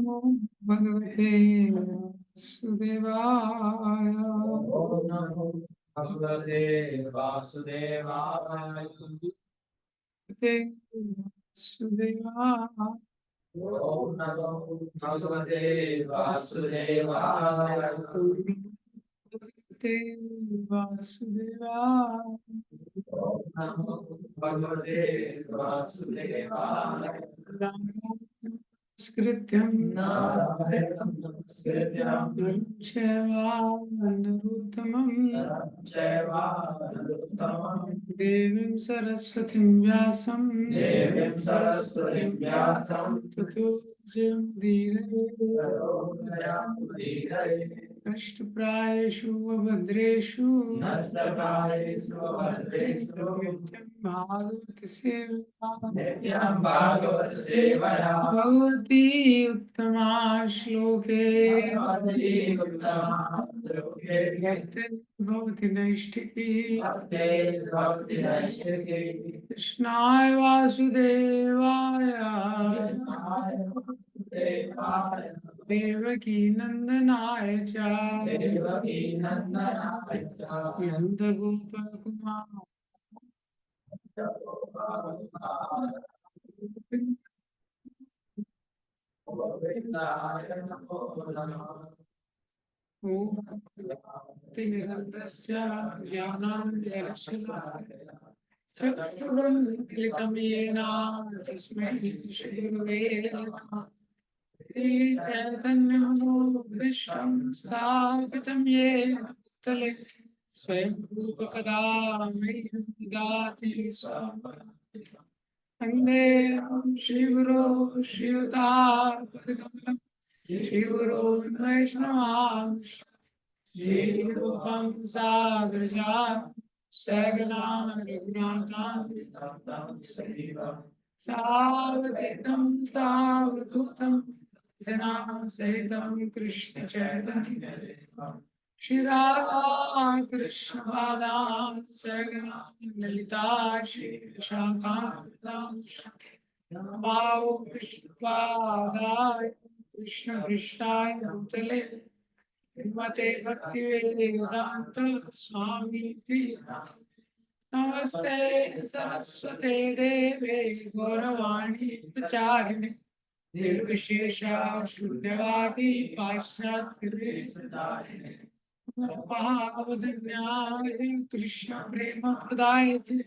नमो भगवते वासुदेवाय। ओम नमो भगवते वासुदेवाय। भगवते वासुदेवाय। ओम नमो भगवते वासुदेवाय। भगवते वासुदेवाय। ओम नमो भगवते वासुदेवाय। कृत्यं नारायणं नमस्कृत्य नरोत्तमं चैवानरोत्तमं देवीं सरस्वतीं व्यासं देवीं सरस्वतीं व्यासं ततो जयमुदीरये। नष्टप्रायेषु वभद्रेषु नष्टप्रायेषु भद्रेषु नित्यं भागवत सेवया नित्यं भागवत सेवया भगवती उत्तमा श्लोके भगवती उत्तमा श्लोके भवति नैष्ठिकी भक्ते भवति नैष्ठिकी। कृष्णाय वासुदेवाय कृष्णाय वासुदेवाय देवकी नंदनाय च देवकी नन्दनाय च नंदगोपकुमार गोविन्दाय नमो नमः। निरन्तस्य ज्ञानाञ्जनशलाकया चक्षुरुन्मीलितं येन तस्मै श्रीगुरवे नमः। श्रीचैतन्यमनोभीष्टं स्थापितं येन भूतले स्वयं रूपकदा मह्यं ददाति स्वाहा। वन्दे श्रीगुरो श्रीयुतापदकमलं श्रीगुरोन् वैष्णवांश्च श्रीरूपं साग्रजा सगना रघुनाथान्वितं सावधितं सावधूतं जनासहितं कृष्ण चैतन्य श्री राधा कृष्ण पादान् सगना ललिता श्री शाखान्वितांश्च नमो विष्णुपादाय कृष्ण कृष्णाय भूतले श्रीमते भक्तिवेदांत स्वामी नमस्ते सरस्वते देवे गौरवाणी प्रचारिणे निर्विशेष शून्यवादी पाश्चात्य भावधन्याय कृष्ण प्रेम प्रदायते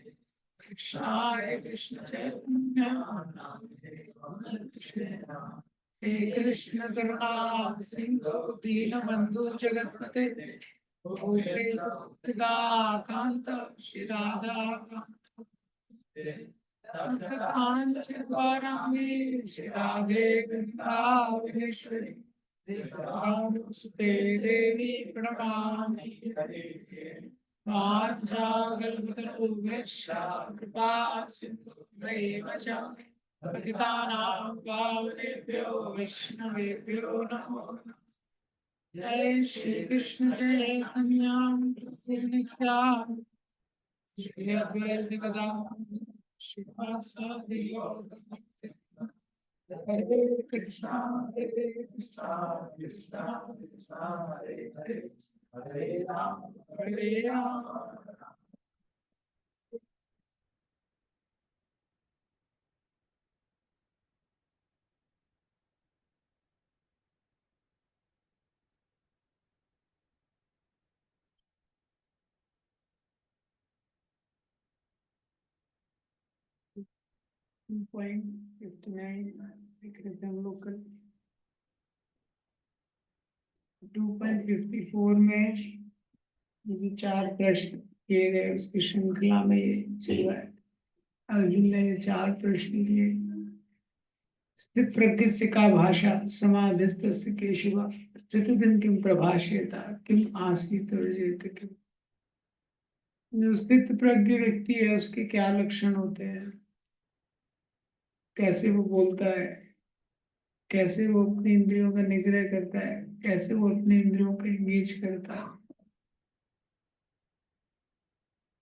कृष्णाय कृष्ण चैतन्य हे कृष्ण करुणा सिंधु दीनबंधु जगतपते कांत श्री राधा कांचन वाराणसी श्री राधे वृंदावनेश्वरी सुते देवी प्रणमामि वाञ्छाकल्पतरुभ्यश्च कृपा सिन्धुभ्यैव च पतितानां पावनेभ्यो वैष्णवेभ्यो नमो नमः। जय श्री कृष्ण चैतन्य प्रभु नित्यानंद श्री अद्वैत गदाधर श्रीवासादि गौरभक्तवृंद। हरे कृष्णा कृष्णा कृष्णा कृष्णा हरे हरे हरे राम हरे राम। 2.59 लिख रहे थे हम लोग कल। 2.54 में ये जो 4 प्रश्न किए गए उसकी श्रृंखला में ये चल रहा है। अर्जुन ने ये 4 प्रश्न किए। स्थित प्रज्ञस्य का भाषा समाधिस्तस्य केशव स्थितिदिन किम प्रभाषेता किम आसीत वर्जेत किम। जो स्थित प्रज्ञ व्यक्ति है उसके क्या लक्षण होते हैं, कैसे वो बोलता है, कैसे वो अपनी इंद्रियों का निग्रह करता है, कैसे वो अपने इंद्रियों का इंगेज करता है।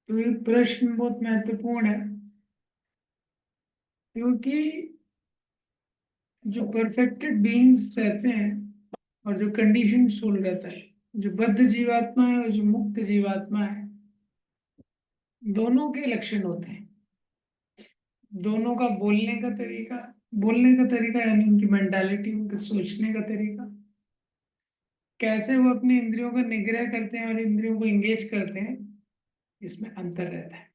तो ये प्रश्न बहुत महत्वपूर्ण है, क्योंकि जो परफेक्टेड बीइंग्स रहते हैं और जो कंडीशन सोल रहता है, जो बद्ध जीवात्मा है और जो मुक्त जीवात्मा है, दोनों के लक्षण होते हैं। दोनों का बोलने का तरीका यानी उनकी मेंटालिटी, उनके सोचने का तरीका, कैसे वो अपनी इंद्रियों का निग्रह करते हैं और इंद्रियों को एंगेज करते हैं, इसमें अंतर रहता है।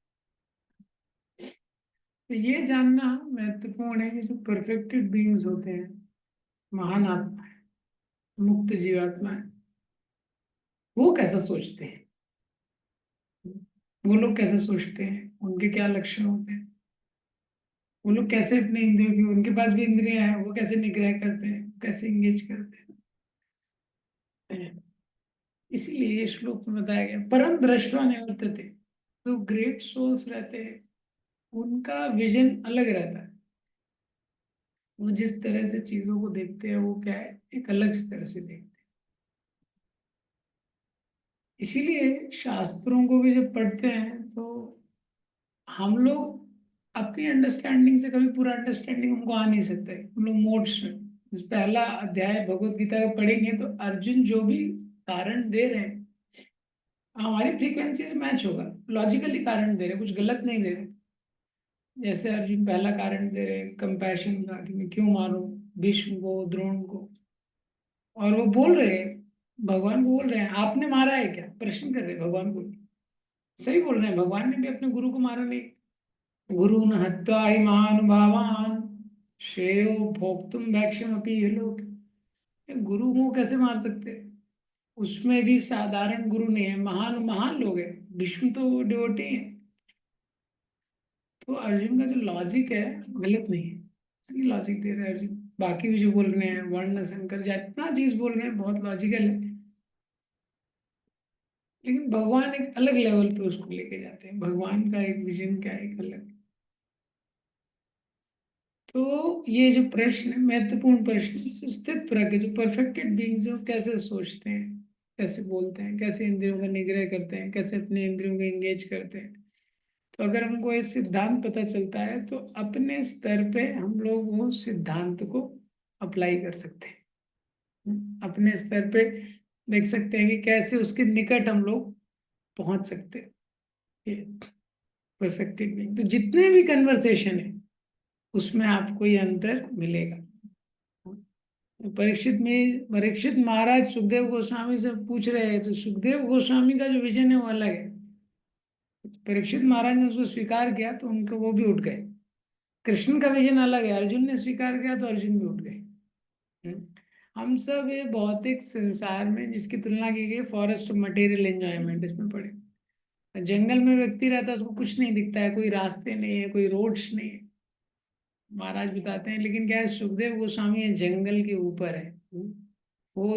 तो ये जानना महत्वपूर्ण है कि जो परफेक्टेड बीइंग्स होते हैं, महान आत्मा है, मुक्त जीवात्मा है, वो कैसा सोचते हैं, वो लोग कैसे सोचते हैं, उनके क्या लक्षण होते हैं, वो लोग कैसे अपने इंद्रियों की, उनके पास भी इंद्रियां हैं, वो कैसे निग्रह करते हैं, कैसे एंगेज करते हैं। इसीलिए ये श्लोक में बताया गया, परम दृष्टवा निवर्तते। तो ग्रेट सोल्स रहते हैं, उनका विजन अलग रहता है। वो जिस तरह से चीजों को देखते हैं वो क्या है, एक अलग तरह से देखते हैं। इसीलिए शास्त्रों को भी जब पढ़ते हैं तो हम लोग अपनी अंडरस्टैंडिंग से कभी पूरा अंडरस्टैंडिंग हमको आ नहीं सकता है। हम लोग मोड्स में इस पहला अध्याय भगवत गीता का पढ़ेंगे तो अर्जुन जो भी कारण दे रहे हैं हमारी फ्रीक्वेंसी से मैच होगा। लॉजिकली कारण दे रहे, कुछ गलत नहीं दे रहे। जैसे अर्जुन पहला कारण दे रहे कंपैशन का कि मैं क्यों मारूं भीष्म को, द्रोण को, और वो बोल रहे हैं, भगवान को बोल रहे हैं आपने मारा है क्या, प्रश्न कर रहे हैं भगवान को। सही बोल रहे हैं, भगवान ने भी अपने गुरु को मारा नहीं। गुरु न हत्वा ही महानुभावान श्रेयो भोक्तुम भैक्षम अपि ये लोग। ये गुरु को कैसे मार सकते हैं, उसमें भी साधारण गुरु नहीं है, महान महान लोग हैं। भीष्म तो डिवोटी हैं। तो अर्जुन का जो लॉजिक है गलत नहीं है, सही लॉजिक दे रहे हैं अर्जुन। बाकी भी जो बोल रहे हैं वर्ण संकर जितना चीज बोल रहे हैं बहुत लॉजिकल है, लेकिन भगवान एक अलग लेवल पे उसको लेके जाते हैं। भगवान का एक विजन क्या है, एक अलग। तो ये जो प्रश्न है महत्वपूर्ण प्रश्न, सुस्थित प्रज्ञ जो परफेक्टेड बीइंग्स है वो कैसे सोचते हैं, कैसे बोलते हैं, कैसे इंद्रियों का निग्रह करते हैं, कैसे अपने इंद्रियों को एंगेज करते हैं। तो अगर हमको ये सिद्धांत पता चलता है तो अपने स्तर पे हम लोग वो सिद्धांत को अप्लाई कर सकते हैं। अपने स्तर पे देख सकते हैं कि कैसे उसके निकट हम लोग पहुंच सकते हैं। ये परफेक्टेड बीइंग तो जितने भी कन्वर्सेशन है उसमें आपको ये अंतर मिलेगा। तो परीक्षित महाराज सुखदेव गोस्वामी से पूछ रहे हैं तो सुखदेव गोस्वामी का जो विजन है वो अलग है। परीक्षित महाराज ने उसको स्वीकार किया तो उनको वो भी उठ गए। कृष्ण का विजन अलग है, अर्जुन ने स्वीकार किया तो अर्जुन भी उठ गए। हम्म। हम सब ये भौतिक संसार में जिसकी तुलना की गई फॉरेस्ट ऑफ मटेरियल एंजॉयमेंट इसमें पड़े। जंगल में व्यक्ति रहता है उसको कुछ नहीं दिखता है, कोई रास्ते नहीं है, कोई रोड्स नहीं है, महाराज बताते हैं। लेकिन क्या है, सुखदेव गोस्वामी है जंगल के ऊपर है। वो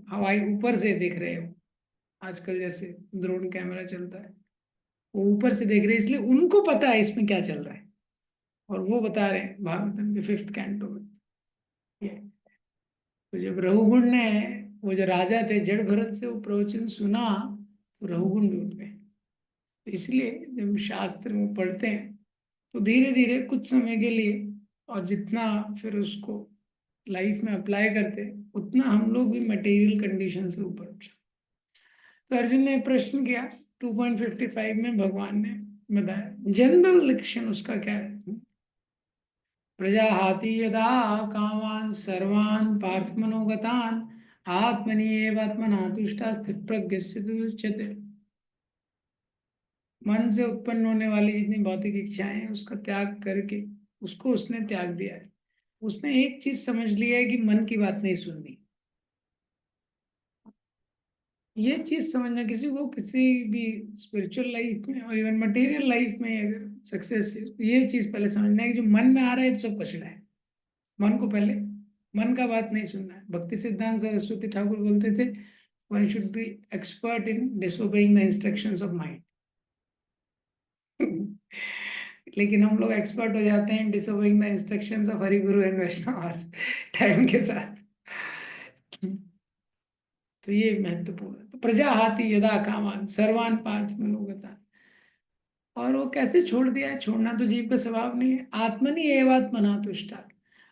हवाई ऊपर से देख रहे हो, आजकल जैसे ड्रोन कैमरा चलता है, वो ऊपर से देख रहे हैं, इसलिए उनको पता है इसमें क्या चल रहा है। और वो बता रहे हैं भागवतम के 5th कैंटो में ये। तो जब रघुगुण ने, वो जो राजा थे जड़ भरत से वो प्रवचन सुना तो रघुगुण भी उठ गए। तो इसलिए जब शास्त्र में पढ़ते हैं तो धीरे धीरे कुछ समय के लिए, और जितना फिर उसको लाइफ में अप्लाई करते हैं उतना हम लोग भी मटेरियल कंडीशन से ऊपर उठ सकते। तो अर्जुन ने एक प्रश्न किया 2.55 में, भगवान ने बताया जनरल लक्षण उसका क्या है। प्रजाहाति यदा कामान् सर्वान् पार्थमनोगतान् आत्मनि एवात्मना तुष्टा स्थितप्रज्ञस्य तदुच्यते। मन से उत्पन्न होने वाली जितनी भौतिक इच्छाएं हैं उसका त्याग करके उसको उसने त्याग दिया है। उसने एक चीज समझ लिया है कि मन की बात नहीं सुननी। ये चीज समझना किसी को किसी भी स्पिरिचुअल लाइफ में और इवन मटेरियल लाइफ में अगर सक्सेस है तो ये चीज पहले समझना है कि जो मन में आ रहा है तो सब कचड़ा है। मन को पहले, मन का बात नहीं सुनना है। भक्ति सिद्धांत सरस्वती ठाकुर बोलते थे one should be expert in disobeying the instructions of mind. लेकिन हम लोग एक्सपर्ट हो जाते हैं disobeying the instructions of Hari Guru and Vaishnav time के साथ। तो ये महत्वपूर्ण है। तो प्रजा हाथी यदा कामान सर्वान पार्थ मनोगता। और वो कैसे छोड़ दिया है, छोड़ना तो जीव का स्वभाव नहीं है। आत्मनि एवात्मना तुष्टा,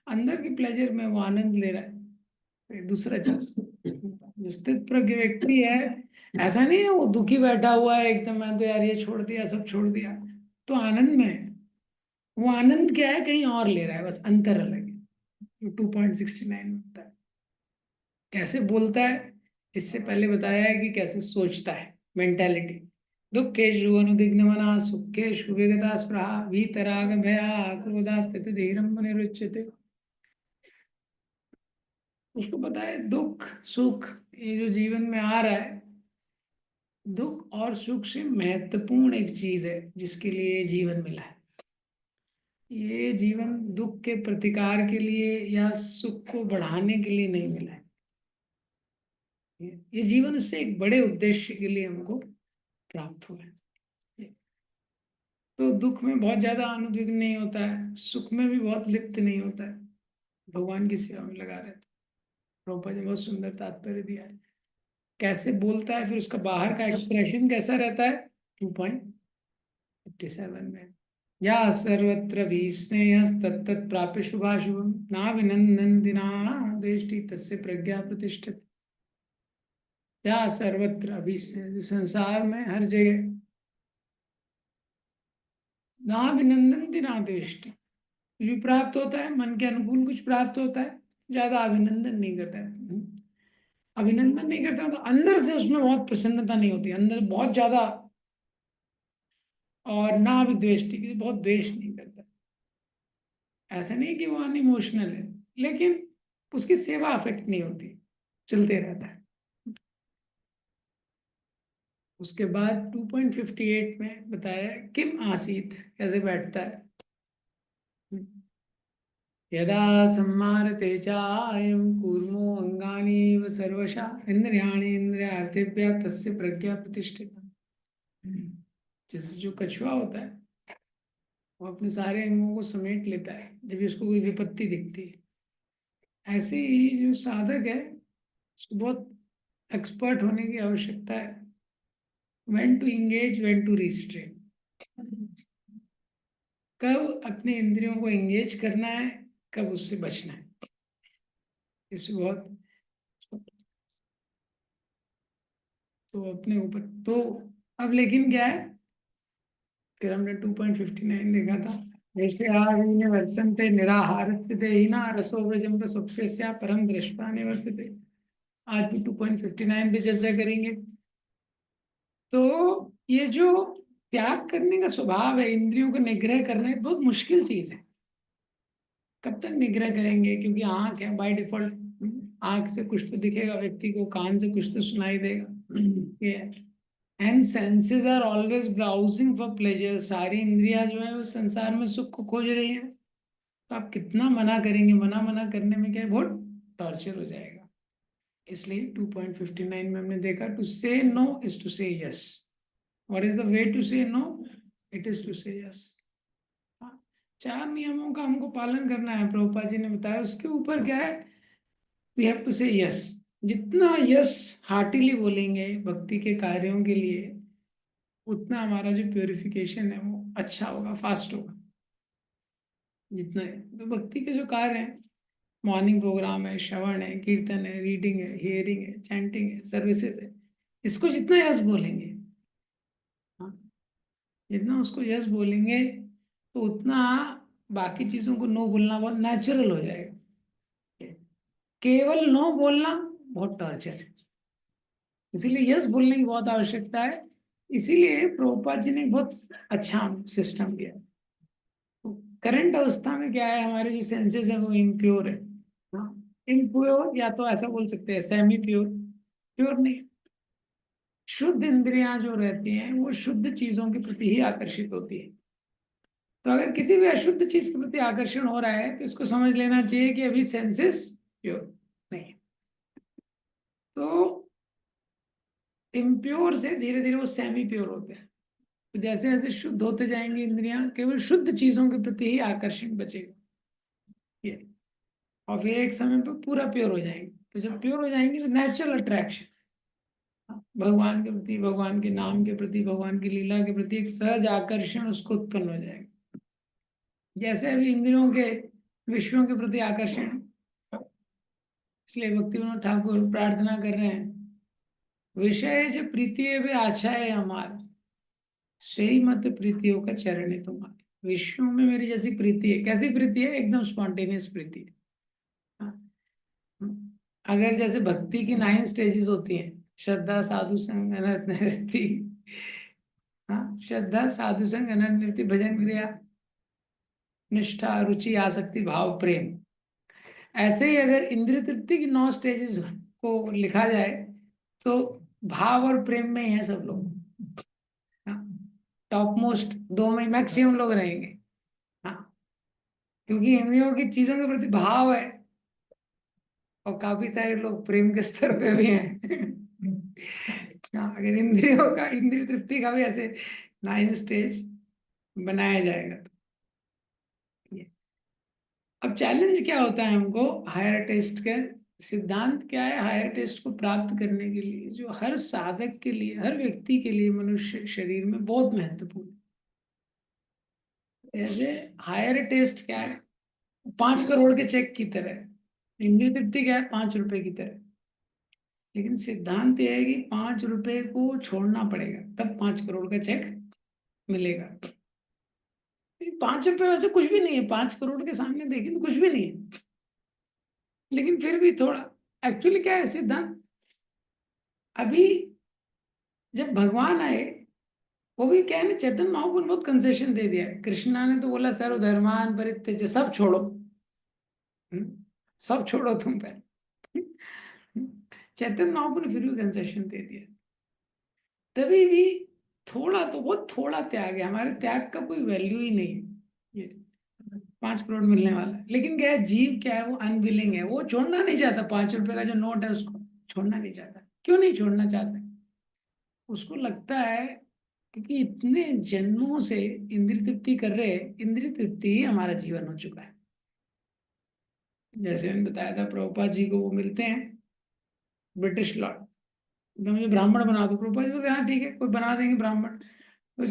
अंदर की प्लेजर में वो आनंद ले रहा है, दूसरा चीज। जो स्थित प्रज्ञ व्यक्ति है, ऐसा नहीं है वो दुखी बैठा हुआ है एकदम, मैं तो यार ये छोड़ दिया, सब छोड़ दिया, तो आनंद में है। वो आनंद क्या है, कहीं और ले रहा है, बस अंतर अलग है। 2.69 होता है। कैसे बोलता है, इससे पहले बताया है कि कैसे सोचता है, मेंटेलिटी। दुखेषु अनुदिग्नमना सुखेषु विगता स्पृहा वीतराग भया क्रोधा स्थिति धीरम निरुच्यते। उसको पता है दुख सुख ये जो जीवन में आ रहा है, दुख और सुख से महत्वपूर्ण एक चीज है जिसके लिए ये जीवन मिला है। ये जीवन दुख के प्रतिकार के लिए या सुख को बढ़ाने के लिए नहीं मिला है। ये जीवन से एक बड़े उद्देश्य के लिए हमको प्राप्त हुआ है। तो दुख में बहुत ज्यादा अनुद्विग्न नहीं होता है, सुख में भी बहुत लिप्त नहीं होता है, भगवान की सेवा में लगा रहता है। प्रभुपाद जी ने बहुत सुंदर तात्पर्य दिया है। कैसे बोलता है, फिर उसका बाहर का एक्सप्रेशन कैसा रहता है। 2.57 में, या सर्वत्र भीस्नेयस्तत्तत् प्राप्य शुभाशुभम नाभिनन्दन्दिना देष्टि तस्य प्रज्ञा प्रतिष्ठित। या सर्वत्र अभीस्नेय, संसार में हर जगह, नाभिनन्दन्ति ना देष्टि, कुछ भी प्राप्त होता है, मन के अनुकूल कुछ प्राप्त होता है, ज्यादा अभिनंदन नहीं करता है। अभिनंदन नहीं करता तो अंदर से उसमें बहुत प्रसन्नता नहीं होती, अंदर बहुत ज्यादा, और ना भी द्वेष्टि, बहुत द्वेष नहीं करता। ऐसा नहीं कि वो अनइमोशनल है, लेकिन उसकी सेवा अफेक्ट नहीं होती, चलते रहता है। उसके बाद 2.58 में बताया किम आसीत, कैसे बैठता है। यदा सम्मारते चायं कूर्मो अंगानीव सर्वशः इंद्रियाणि इंद्रियार्थेभ्यः तस्य प्रज्ञा प्रतिष्ठिता। जैसे जो कछुआ होता है, वो अपने सारे अंगों को समेट लेता है जब उसको कोई विपत्ति दिखती है, ऐसे ही जो साधक है उसको बहुत एक्सपर्ट होने की आवश्यकता है। When to engage, when to restrain, कब अपने इंद्रियों को एंगेज करना है, कब उससे बचना है, इसमें बहुत, तो अपने ऊपर तो। अब लेकिन क्या है, फिर हमने 2.59 देखा था, वैसे आगे वर्तन्ते निराहारस्थिते हीना रसो व्रजम रसोप्यस्या परम दृष्टा निवर्तते। आज भी 2.59 पे चर्चा करेंगे। तो ये जो त्याग करने का स्वभाव है, इंद्रियों को निग्रह करना, एक बहुत मुश्किल चीज है। कब तक निग्रह करेंगे, क्योंकि आंख है बाय डिफॉल्ट, आंख से कुछ तो दिखेगा व्यक्ति को, कान से कुछ तो सुनाई देगा, ये and senses are always browsing for pleasure. सारी इंद्रियां जो है वो संसार में सुख को खोज रही है। तो आप कितना मना करेंगे, मना मना करने में क्या है, बहुत टॉर्चर हो जाएगा। इसलिए 2.59 में हमने देखा, to say no is to say yes. What is the way to say no, it is to say yes. चार नियमों का हमको पालन करना है, प्रभुपाद जी ने बताया। उसके ऊपर क्या है, we have to say yes. जितना यस हार्टिली बोलेंगे भक्ति के कार्यों के लिए, उतना हमारा जो प्योरिफिकेशन है वो अच्छा होगा, फास्ट होगा। जितना है तो भक्ति के जो कार्य हैं, मॉर्निंग प्रोग्राम है, श्रवण है, कीर्तन है, रीडिंग है, हियरिंग है, चैंटिंग है, सर्विसेज है, इसको जितना यस बोलेंगे, हाँ, जितना उसको यस बोलेंगे, तो उतना बाकी चीजों को नो बोलना बहुत नेचुरल हो जाएगा। केवल नो बोलना बहुत टॉर्चर है, इसीलिए यस बोलने की बहुत आवश्यकता है। इसीलिए प्रभुपाद जी ने बहुत अच्छा सिस्टम किया। करंट अवस्था में क्या है, हमारे जो सेंसेस है वो इम्प्योर है। हाँ, इम्प्योर या तो ऐसा बोल सकते हैं सेमी प्योर, प्योर नहीं। शुद्ध इंद्रियां जो रहती हैं वो शुद्ध चीजों के प्रति ही आकर्षित होती है। तो अगर किसी भी अशुद्ध चीज के प्रति आकर्षण हो रहा है तो इसको समझ लेना चाहिए कि अभी सेंसेस प्योर नहीं है। तो इम्प्योर से धीरे धीरे वो सेमी प्योर होते हैं। तो जैसे जैसे शुद्ध होते जाएंगे इंद्रियां, केवल शुद्ध चीजों के प्रति ही आकर्षण बचेगा ये, और फिर एक समय पर पूरा प्योर हो जाएंगे। तो जब प्योर हो जाएंगे तो नेचुरल अट्रैक्शन भगवान के प्रति, भगवान के नाम के प्रति, भगवान की लीला के प्रति एक सहज आकर्षण उसको उत्पन्न हो जाएगा। जैसे अभी इंद्रियों के विषयों के प्रति आकर्षण, इसलिए भक्ति विनोद ठाकुर प्रार्थना कर रहे हैं, विषय जो प्रीति है वे आशा है हमार, सही मत प्रीतियों का चरण है तुम्हारे। विषयों में मेरी जैसी प्रीति है, कैसी प्रीति है? एकदम स्पॉन्टेनियस प्रीति है। हाँ। अगर जैसे भक्ति की 9 स्टेजेस होती हैं, श्रद्धा साधु संग अनर्थ निवृत्ति, हाँ, श्रद्धा साधु संग अनर्थ निवृत्ति, भजन क्रिया निष्ठा रुचि आसक्ति भाव प्रेम, ऐसे ही अगर इंद्रिय तृप्ति की 9 स्टेजेस को लिखा जाए तो भाव और प्रेम में ही है सब लोग। टॉप मोस्ट 2 में मैक्सिमम लोग रहेंगे। हाँ, क्योंकि इंद्रियों की चीजों के प्रति भाव है और काफी सारे लोग प्रेम के स्तर पे भी हैं। हाँ, अगर इंद्रियों का, इंद्रिय तृप्ति का भी ऐसे 9 स्टेज बनाया जाएगा तो अब चैलेंज क्या होता है हमको हायर टेस्ट के? सिद्धांत क्या है हायर टेस्ट को प्राप्त करने के लिए, जो हर साधक के लिए, हर व्यक्ति के लिए मनुष्य शरीर में बहुत महत्वपूर्ण है। ऐसे हायर टेस्ट क्या है? 5 करोड़ के चेक की तरह। इंद्रिय तृप्ति क्या है? 5 रुपए की तरह। लेकिन सिद्धांत यह है कि 5 रुपए को छोड़ना पड़ेगा, तब 5 करोड़ का चेक मिलेगा। 5 रुपए वैसे कुछ भी नहीं है, 5 करोड़ के सामने देखें तो कुछ भी नहीं है, लेकिन फिर भी थोड़ा। एक्चुअली क्या है सिद्धांत? अभी जब भगवान आए, वो भी क्या है ना, चैतन्य महाप्रभु ने बहुत कंसेशन दे दिया है। कृष्णा ने तो बोला सर्वधर्मान परित्यज्य, सब छोड़ो। सब छोड़ो तुम पहले। चैतन्य महाप्रभु ने फिर भी कंसेशन दे दिया। तभी भी थोड़ा तो, बहुत थोड़ा त्याग है, हमारे त्याग का कोई वैल्यू ही नहीं है। ये 5 करोड़ मिलने वाला है, लेकिन क्या है, जीव क्या है, वो अनविलिंग है, वो छोड़ना नहीं चाहता। 5 रुपए का जो नोट है उसको छोड़ना नहीं चाहता। क्यों नहीं छोड़ना चाहता? उसको लगता है क्योंकि इतने जन्मों से इंद्रिय तृप्ति कर रहे हैं, इंद्रिय तृप्ति ही हमारा जीवन हो चुका है। जैसे मैंने बताया था, प्रभुपाद जी को वो मिलते हैं, ब्रिटिश लॉर्ड, तो मुझे ब्राह्मण बना दो। प्रभुपाद जी बोलते हाँ ठीक है, कोई बना देंगे ब्राह्मण। तो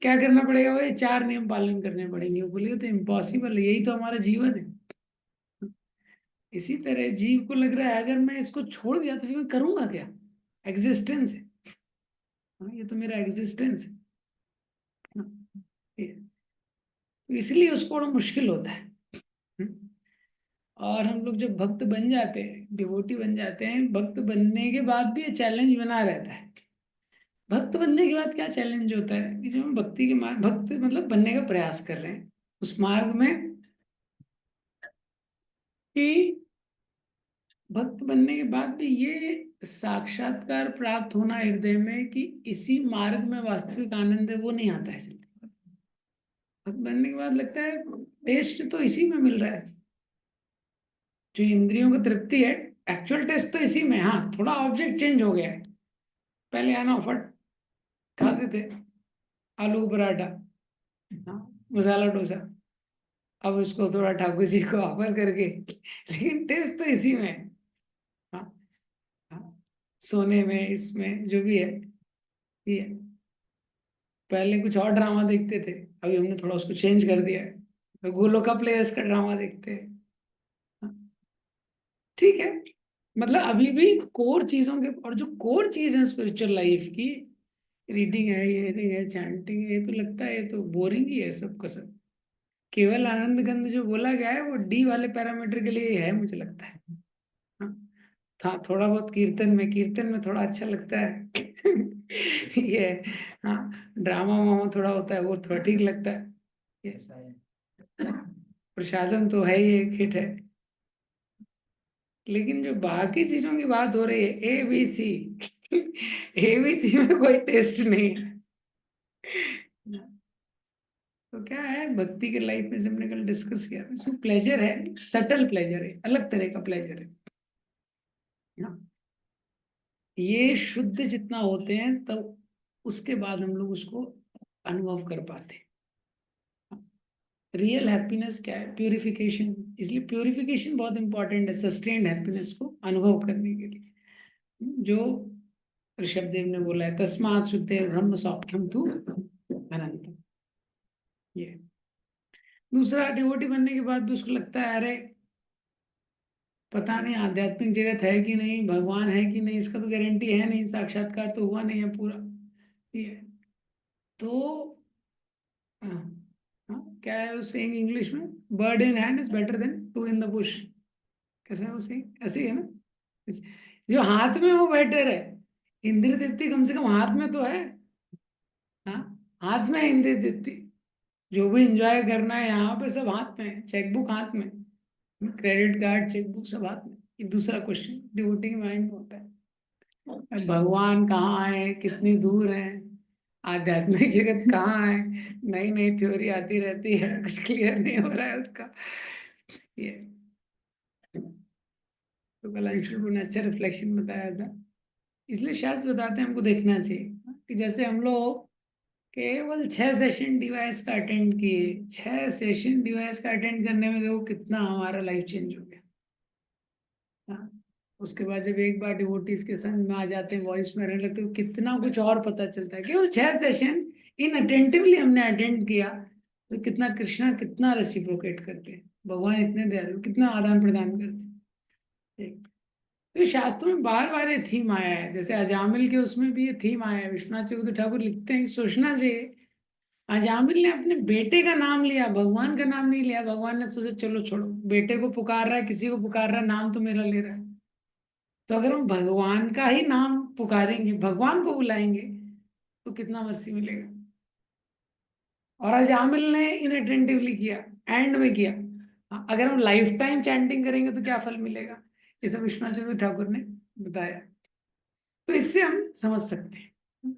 क्या करना पड़ेगा? भाई 4 नियम पालन करने पड़ेंगे। वो बोलेगा तो इम्पॉसिबल है, यही तो हमारा जीवन है। इसी तरह जीव को लग रहा है अगर मैं इसको छोड़ दिया तो फिर मैं करूंगा क्या? एग्जिस्टेंस है। हाँ, ये तो मेरा एग्जिस्टेंस है। हाँ, तो इसलिए उसको बड़ा मुश्किल होता है। हम्म। और हम लोग जब भक्त बन जाते हैं, डिवोटी बन जाते हैं, भक्त बनने के बाद भी ये चैलेंज बना रहता है। भक्त बनने के बाद क्या चैलेंज होता है कि जब हम भक्ति के मार्ग, भक्त मतलब बनने का प्रयास कर रहे हैं उस मार्ग में, कि भक्त बनने के बाद भी ये साक्षात्कार प्राप्त होना हृदय में कि इसी मार्ग में वास्तविक आनंद है, वो नहीं आता है जल्दी। भक्त बनने के बाद लगता है टेस्ट तो इसी में मिल रहा है, जो इंद्रियों की तृप्ति है, एक्चुअल टेस्ट तो इसी में। हाँ, थोड़ा ऑब्जेक्ट चेंज हो गया है। पहले आना फट खाते थे आलू का पराठा, हाँ, मसाला डोसा, अब इसको थोड़ा ठाकुर जी को ऑफर करके, लेकिन टेस्ट तो इसी में है। हाँ, हाँ, सोने में, इसमें जो भी है ये। पहले कुछ और ड्रामा देखते थे, अभी हमने थोड़ा उसको चेंज कर दिया है, तो गोलोका प्लेयर्स का ड्रामा देखते हैं। हाँ, ठीक है। मतलब अभी भी कोर चीजों के, और जो कोर चीज है स्पिरिचुअल लाइफ की, रीडिंग है, ये है, चैंटिंग है, ये तो लगता है ये तो बोरिंग ही है सबका सब। केवल आनंद गंध जो बोला गया है वो डी वाले पैरामीटर के लिए है, मुझे लगता है। हाँ, था थोड़ा बहुत कीर्तन में, कीर्तन में थोड़ा अच्छा लगता है। ये, हाँ, ड्रामा वामा थोड़ा होता है, वो थोड़ा ठीक लगता है। ये प्रसादम तो है ही, एक हिट है। लेकिन जो बाकी चीजों की बात हो रही है, A B C, A B C में कोई टेस्ट नहीं है। तो क्या है भक्ति के लाइफ में, हमने कल डिस्कस किया, इसमें प्लेजर है, सटल प्लेजर है, अलग तरह का प्लेजर है ना। ये शुद्ध जितना होते हैं तब उसके बाद हम लोग उसको अनुभव कर पाते हैं। रियल हैप्पीनेस क्या है? प्यूरिफिकेशन। इसलिए प्यूरिफिकेशन बहुत इंपॉर्टेंट है सस्टेन्ड हैप्पीनेस को अनुभव करने के लिए। जो ऋषभदेव ने बोला है, तस्मात् शुद्धे ब्रह्म सौख्यम तु अनंतम। ये दूसरा, डिवोटी बनने के बाद भी उसको लगता है अरे पता नहीं आध्यात्मिक जगत है कि नहीं, भगवान है कि नहीं, इसका तो गारंटी है नहीं, साक्षात्कार तो हुआ नहीं है पूरा। ये तो हाँ, क्या है उस सेइंग इंग्लिश में, bird in hand is better than two in the bush. कैसे है वो सेइंग, ऐसे ही है ना। जो हाथ में वो बेटर है। इंद्र दीप्ति कम से कम हाथ में तो है। हाँ, हाथ में है इंद्र दीप्ति। जो भी इंजॉय करना है यहाँ पे सब हाथ में है, चेकबुक हाथ में, क्रेडिट कार्ड चेकबुक सब हाथ में। ये दूसरा क्वेश्चन डिवोटी के माइंड में होता है, भगवान कहाँ है, कितनी दूर है, आध्यात्मिक जगत कहाँ है, नई नई थ्योरी आती रहती है, कुछ क्लियर नहीं हो रहा है उसका। ये तो कल अंशुल ने अच्छा रिफ्लेक्शन बताया था। इसलिए शायद बताते हैं हमको देखना चाहिए कि जैसे हम लोग केवल 6 सेशन डिवाइस का अटेंड किए, 6 सेशन डिवाइस का अटेंड करने में देखो कितना हमारा लाइफ चेंज हो गया। हाँ, उसके बाद जब एक बार डिवोटीज के संग में आ जाते हैं, वॉइस में रहने लगते हैं, कितना कुछ और पता चलता है। केवल 6 सेशन इन अटेंटिवली हमने अटेंड किया, तो कितना कृष्णा कितना रेसिप्रोकेट करते हैं, भगवान इतने दयालु, कितना आदान प्रदान करते हैं। ठीक। तो शास्त्रों में बार बार ये थीम आया है, जैसे अजामिल के उसमें भी ये थीम आया है। विश्वनाथ चक्रवर्ती ठाकुर लिखते हैं, सोचना चाहिए, अजामिल ने अपने बेटे का नाम लिया, भगवान का नाम नहीं लिया। भगवान ने सोचा चलो छोड़ो, बेटे को पुकार रहा है, किसी को पुकार रहा है, नाम तो मेरा ले रहा है, तो अगर हम भगवान का ही नाम पुकारेंगे, भगवान को बुलाएंगे, तो कितना मर्सी मिलेगा। और अजामिल ने इनअटेंटिवली किया, एंड में किया। हाँ, अगर हम लाइफ टाइम चैंटिंग करेंगे तो क्या फल मिलेगा, ये सब विश्वनाथ चक्रवर्ती ठाकुर ने बताया। तो इससे हम समझ सकते हैं।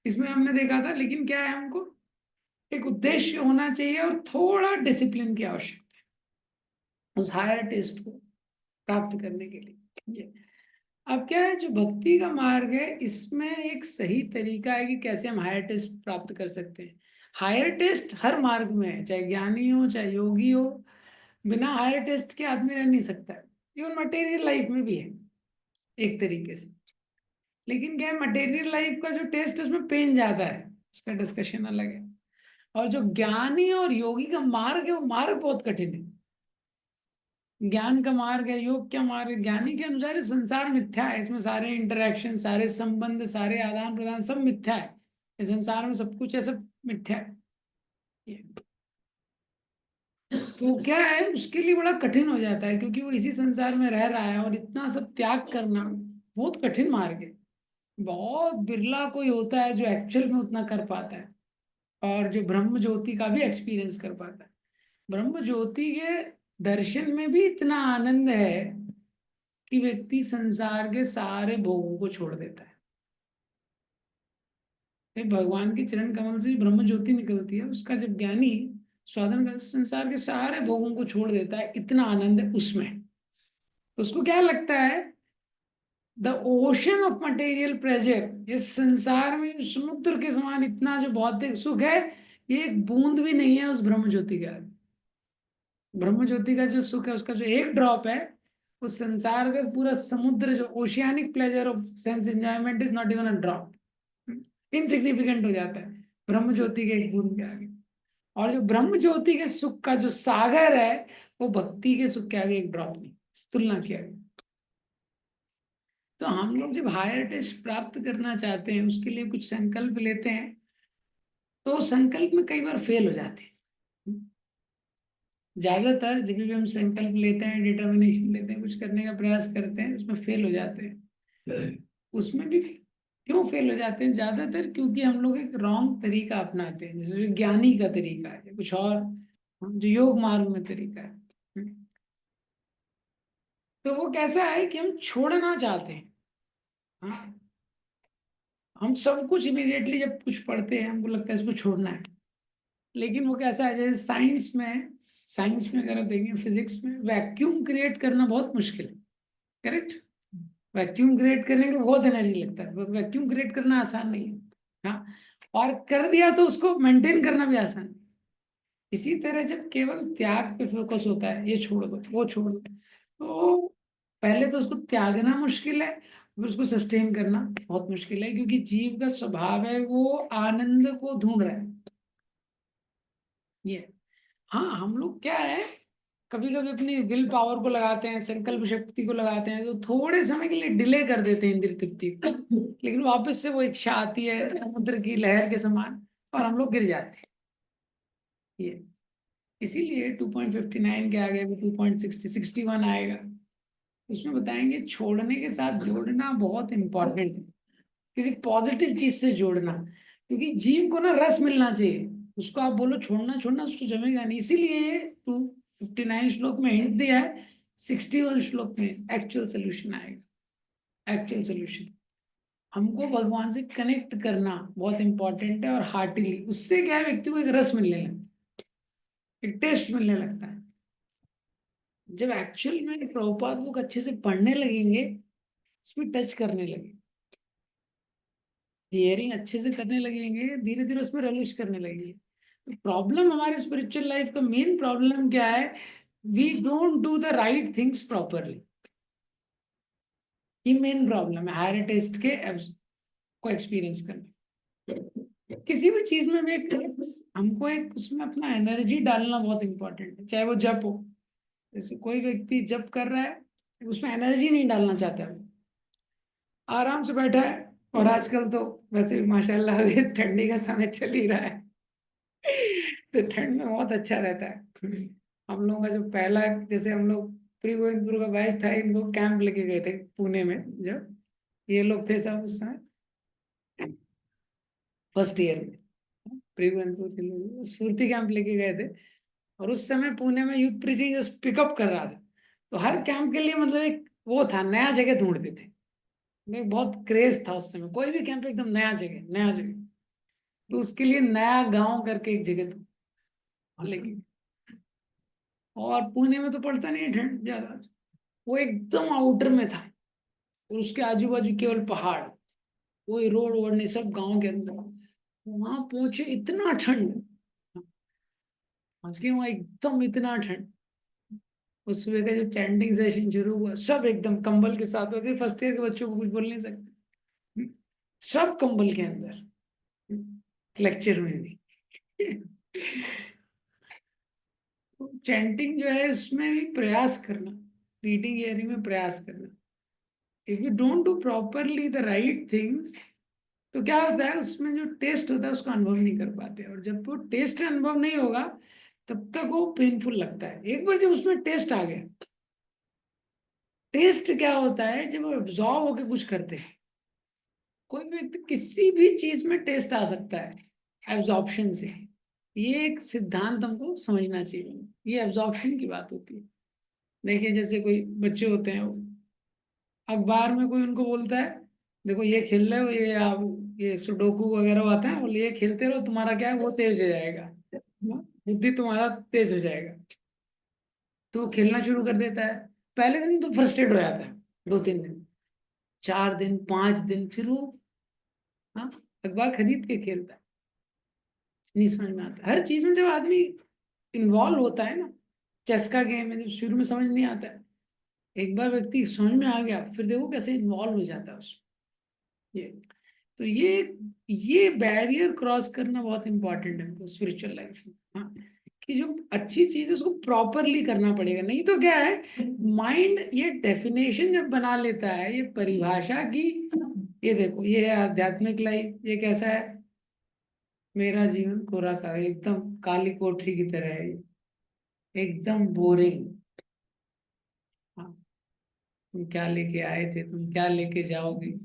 इसमें हमने देखा था, लेकिन क्या है, हमको एक उद्देश्य होना चाहिए और थोड़ा डिसिप्लिन की आवश्यकता है उस हायर टेस्ट को प्राप्त करने के लिए। ये अब क्या है, जो भक्ति का मार्ग है, इसमें एक सही तरीका है कि कैसे हम हायर टेस्ट प्राप्त कर सकते हैं। हायर टेस्ट हर मार्ग में है, चाहे ज्ञानी हो चाहे योगी हो, बिना हायर टेस्ट के आदमी रह नहीं सकता है। इवन मटेरियल लाइफ में भी है एक तरीके से। लेकिन क्या है, मटेरियल लाइफ का जो टेस्ट है उसमें पेन ज्यादा है, उसका डिस्कशन अलग है। और जो ज्ञानी और योगी का मार्ग है, वो मार्ग बहुत कठिन है। ज्ञान का मार्ग है, योग क्या मार्ग है, ज्ञानी के अनुसार ये संसार मिथ्या है, इसमें सारे इंटरेक्शन, सारे संबंध, सारे आदान प्रदान सब मिथ्या है। इस संसार में सब कुछ है, सब मिथ्या है। ये तो क्या है, उसके लिए बड़ा कठिन हो जाता है, क्योंकि वो इसी संसार में रह रहा है, और इतना सब त्याग करना बहुत कठिन मार्ग है। बहुत बिरला कोई होता है जो एक्चुअल में उतना कर पाता है, और जो ब्रह्म ज्योति का भी एक्सपीरियंस कर पाता है। ब्रह्म ज्योति के दर्शन में भी इतना आनंद है कि व्यक्ति संसार के सारे भोगों को छोड़ देता है। भगवान के चरण कमल से ब्रह्म ज्योति निकलती है, उसका जब ज्ञानी स्वादन करता है, संसार के सारे भोगों को छोड़ देता है, इतना आनंद है उसमें। तो उसको क्या लगता है, the ocean of material pleasure, इस संसार में समुद्र के समान इतना जो भौतिक सुख है, ये एक बूंद भी नहीं है उस ब्रह्म ज्योति के आगे। ब्रह्म ज्योति का जो सुख है, उसका जो एक ड्रॉप है, उस संसार का पूरा समुद्र, जो oceanic pleasure of sense enjoyment is not even a drop, insignificant हो जाता है ब्रह्म ज्योति के एक बूंद के आगे। और जो ब्रह्म ज्योति के सुख का जो सागर है, वो भक्ति के सुख के आगे एक ड्रॉप नहीं, तुलना किया गया। तो हम लोग जब हायर टेस्ट प्राप्त करना चाहते हैं, उसके लिए कुछ संकल्प लेते हैं, तो संकल्प में कई बार फेल हो जाते हैं। ज्यादातर जब भी हम संकल्प लेते हैं, डिटर्मिनेशन लेते हैं, कुछ करने का प्रयास करते हैं, उसमें फेल हो जाते हैं। उसमें भी क्यों फेल हो जाते हैं, ज्यादातर क्योंकि हम लोग एक रॉन्ग तरीका अपनाते हैं, जैसे जो ज्ञानी का तरीका है, या कुछ और जो योग मार्ग में तरीका है। तो वो कैसा है कि हम छोड़ना चाहते हैं। हाँ, हम सब कुछ इमीडिएटली जब कुछ पढ़ते हैं, हमको लगता है इसको छोड़ना है। लेकिन वो कैसा है, जैसे साइंस में अगर आप देखेंगे, फिजिक्स में वैक्यूम क्रिएट करना बहुत मुश्किल है। करेक्ट। वैक्यूम क्रिएट करने में बहुत एनर्जी लगता है, वैक्यूम क्रिएट करना आसान नहीं है। हाँ, और कर दिया तो उसको मेंटेन करना भी आसान है। इसी तरह जब केवल त्याग पे फोकस होता है, ये छोड़ दो वो छोड़ दो, तो पहले तो उसको त्यागना मुश्किल है, फिर उसको सस्टेन करना बहुत मुश्किल है, क्योंकि जीव का स्वभाव है वो आनंद को ढूंढ रहा है। ये हाँ, हम लोग क्या है, कभी कभी अपनी विल पावर को लगाते हैं, संकल्प शक्ति को लगाते हैं, तो थोड़े समय के लिए डिले कर देते हैं इंद्रिय तृप्ति को, लेकिन वापस से वो इच्छा आती है समुद्र की लहर के समान, और हम लोग गिर जाते हैं। ये इसीलिए 2.59 के आगे भी 2.61 आएगा, उसमें बताएंगे छोड़ने के साथ जोड़ना बहुत इंपॉर्टेंट है, किसी पॉजिटिव चीज से जोड़ना, क्योंकि जीव को ना रस मिलना चाहिए, उसको आप बोलो छोड़ना छोड़ना, उसको जमेगा नहीं, इसीलिए 259 श्लोक में हिंट दिया है, 61 श्लोक में एक्चुअल सोल्यूशन आएगा। एक्चुअल सोल्यूशन, हमको भगवान से कनेक्ट करना बहुत इंपॉर्टेंट है, और हार्टिली, उससे क्या है, व्यक्ति को एक रस मिलने लगता है, एक टेस्ट मिलने लगता है। जब एक्चुअल में प्रभुपाद बुक अच्छे से पढ़ने लगेंगे, उसमें टच करने लगे, हियरिंग अच्छे से करने लगेंगे, धीरे धीरे उसमें रिलिश करने लगेंगे। तो प्रॉब्लम हमारे स्पिरिचुअल लाइफ का मेन प्रॉब्लम क्या है, we don't do the right things properly. ये मेन प्रॉब्लम है हायर टेस्ट के को एक्सपीरियंस करने, किसी भी चीज में भी हमको एक उसमें अपना एनर्जी डालना बहुत इंपॉर्टेंट है, चाहे वो जप हो, जैसे कोई व्यक्ति जप कर रहा है, उसमें एनर्जी नहीं डालना चाहता है, आराम से बैठा है, और आजकल तो वैसे भी माशाल्लाह अभी ठंडी का समय चल ही रहा है, तो ठंड में बहुत अच्छा रहता है। हम लोगों का जो पहला, जैसे हम लोग प्री गोविंदपुर का बैच था, इनको कैंप लेके गए थे पुणे में, जब ये लोग थे सब उस समय फर्स्ट ईयर में, प्री गोविंदपुर के लोग स्फूर्ति कैंप लेके गए थे, और उस समय पुणे में यूथ प्रीचिंग जस्ट पिकअप कर रहा था, तो हर कैंप के लिए मतलब एक वो था, नया जगह ढूंढते थे, बहुत क्रेज था उस समय, कोई भी कैंप एकदम नया जगह, नया जगह, तो उसके लिए नया गांव करके एक जगह था, लेकिन और पुणे में तो पड़ता नहीं है ठंड ज्यादा, वो एकदम आउटर में था, और उसके आजू बाजू केवल पहाड़, कोई रोड वोड नहीं, सब गांव के अंदर, वहां पहुंचे इतना ठंड, पहुंच गए वहां एकदम इतना ठंड, उस सुबह का जब चैंटिंग सेशन शुरू हुआ, सब एकदम कंबल के साथ, वैसे फर्स्ट ईयर के बच्चों को कुछ बोल नहीं सकते, सब कंबल के अंदर लेक्चर में भी। चैंटिंग जो है उसमें भी प्रयास करना, रीडिंग हियरिंग में प्रयास करना, if you don't do properly the right things, तो क्या होता है, उसमें जो टेस्ट होता है उसको अनुभव नहीं कर पाते, और जब वो टेस्ट अनुभव नहीं होगा तब तक वो पेनफुल लगता है। एक बार जब उसमें टेस्ट आ गया, टेस्ट क्या होता है, जब एब्जॉर्व होके कुछ करते हैं, कोई भी व्यक्ति किसी भी चीज में टेस्ट आ सकता है एब्जॉर्प्शन से, ये एक सिद्धांत हमको समझना चाहिए, ये एब्जॉर्प्शन की बात होती है। देखिए जैसे कोई बच्चे होते हैं, अखबार में कोई उनको बोलता है, देखो ये खेल रहे हो, ये आप ये सुडोकू वगैरह आता है, बोले ये खेलते रहो, तुम्हारा क्या है वो तेज हो जाएगा, बुद्धि तुम्हारा तेज हो जाएगा, तो वो खेलना शुरू कर देता है। पहले दिन तो फ्रस्ट्रेट हो जाता है, 2-3 दिन, 4 दिन, 5 दिन, फिर वो हाँ अखबार खरीद के खेलता है, नहीं समझ में आता। हर चीज में जब आदमी इन्वॉल्व होता है ना, चेस का गेम है, जब शुरू में समझ नहीं आता है, एक बार व्यक्ति समझ में आ गया, फिर देखो कैसे इन्वॉल्व हो जाता है उसमें। ये तो ये बैरियर क्रॉस करना बहुत इंपॉर्टेंट है हमको स्पिरिचुअल लाइफ में, हाँ, कि जो अच्छी चीज है उसको प्रॉपरली करना पड़ेगा, नहीं तो क्या है, माइंड ये डेफिनेशन जब बना लेता है, ये परिभाषा की, ये देखो ये है आध्यात्मिक लाइफ, ये कैसा है, मेरा जीवन कोरा का एकदम काली कोठरी की तरह है, एकदम बोरिंग। हाँ, तुम क्या लेके आए थे, तुम क्या लेके जाओगे,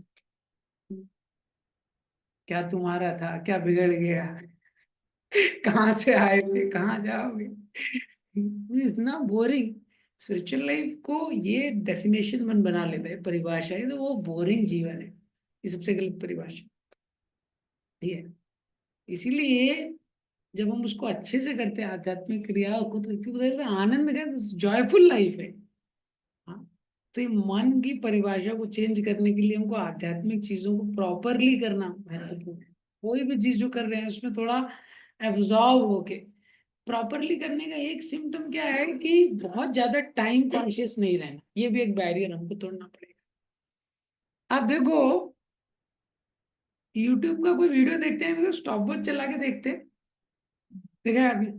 क्या तुम्हारा था, क्या बिगड़ गया, कहाँ से आए थे, कहाँ जाओगे, ये इतना बोरिंग। स्पिरिचुअल लाइफ को ये डेफिनेशन मन बना लेता है, परिभाषा है, तो वो बोरिंग जीवन है, ये सबसे गलत परिभाषा ये है। इसीलिए जब हम उसको अच्छे से करते हैं आध्यात्मिक क्रियाओं को, तो इसको बोलते हैं आनंद का, जॉयफुल लाइफ है। हाँ, तो ये मन की परिभाषा को चेंज करने के लिए हमको आध्यात्मिक चीजों को प्रॉपरली करना महत्वपूर्ण है। कोई भी चीज जो कर रहे हैं उसमें थोड़ा एब्जॉर्व होके प्रॉपरली करने का एक सिम्टम क्या है, कि बहुत ज्यादा टाइम कॉन्शियस नहीं रहना, ये भी एक बैरियर हमको तोड़ना पड़ेगा। आप देखो यूट्यूब का कोई वीडियो देखते हैं, देखो स्टॉप वॉच चला के देखते हैं, देखा है आपने,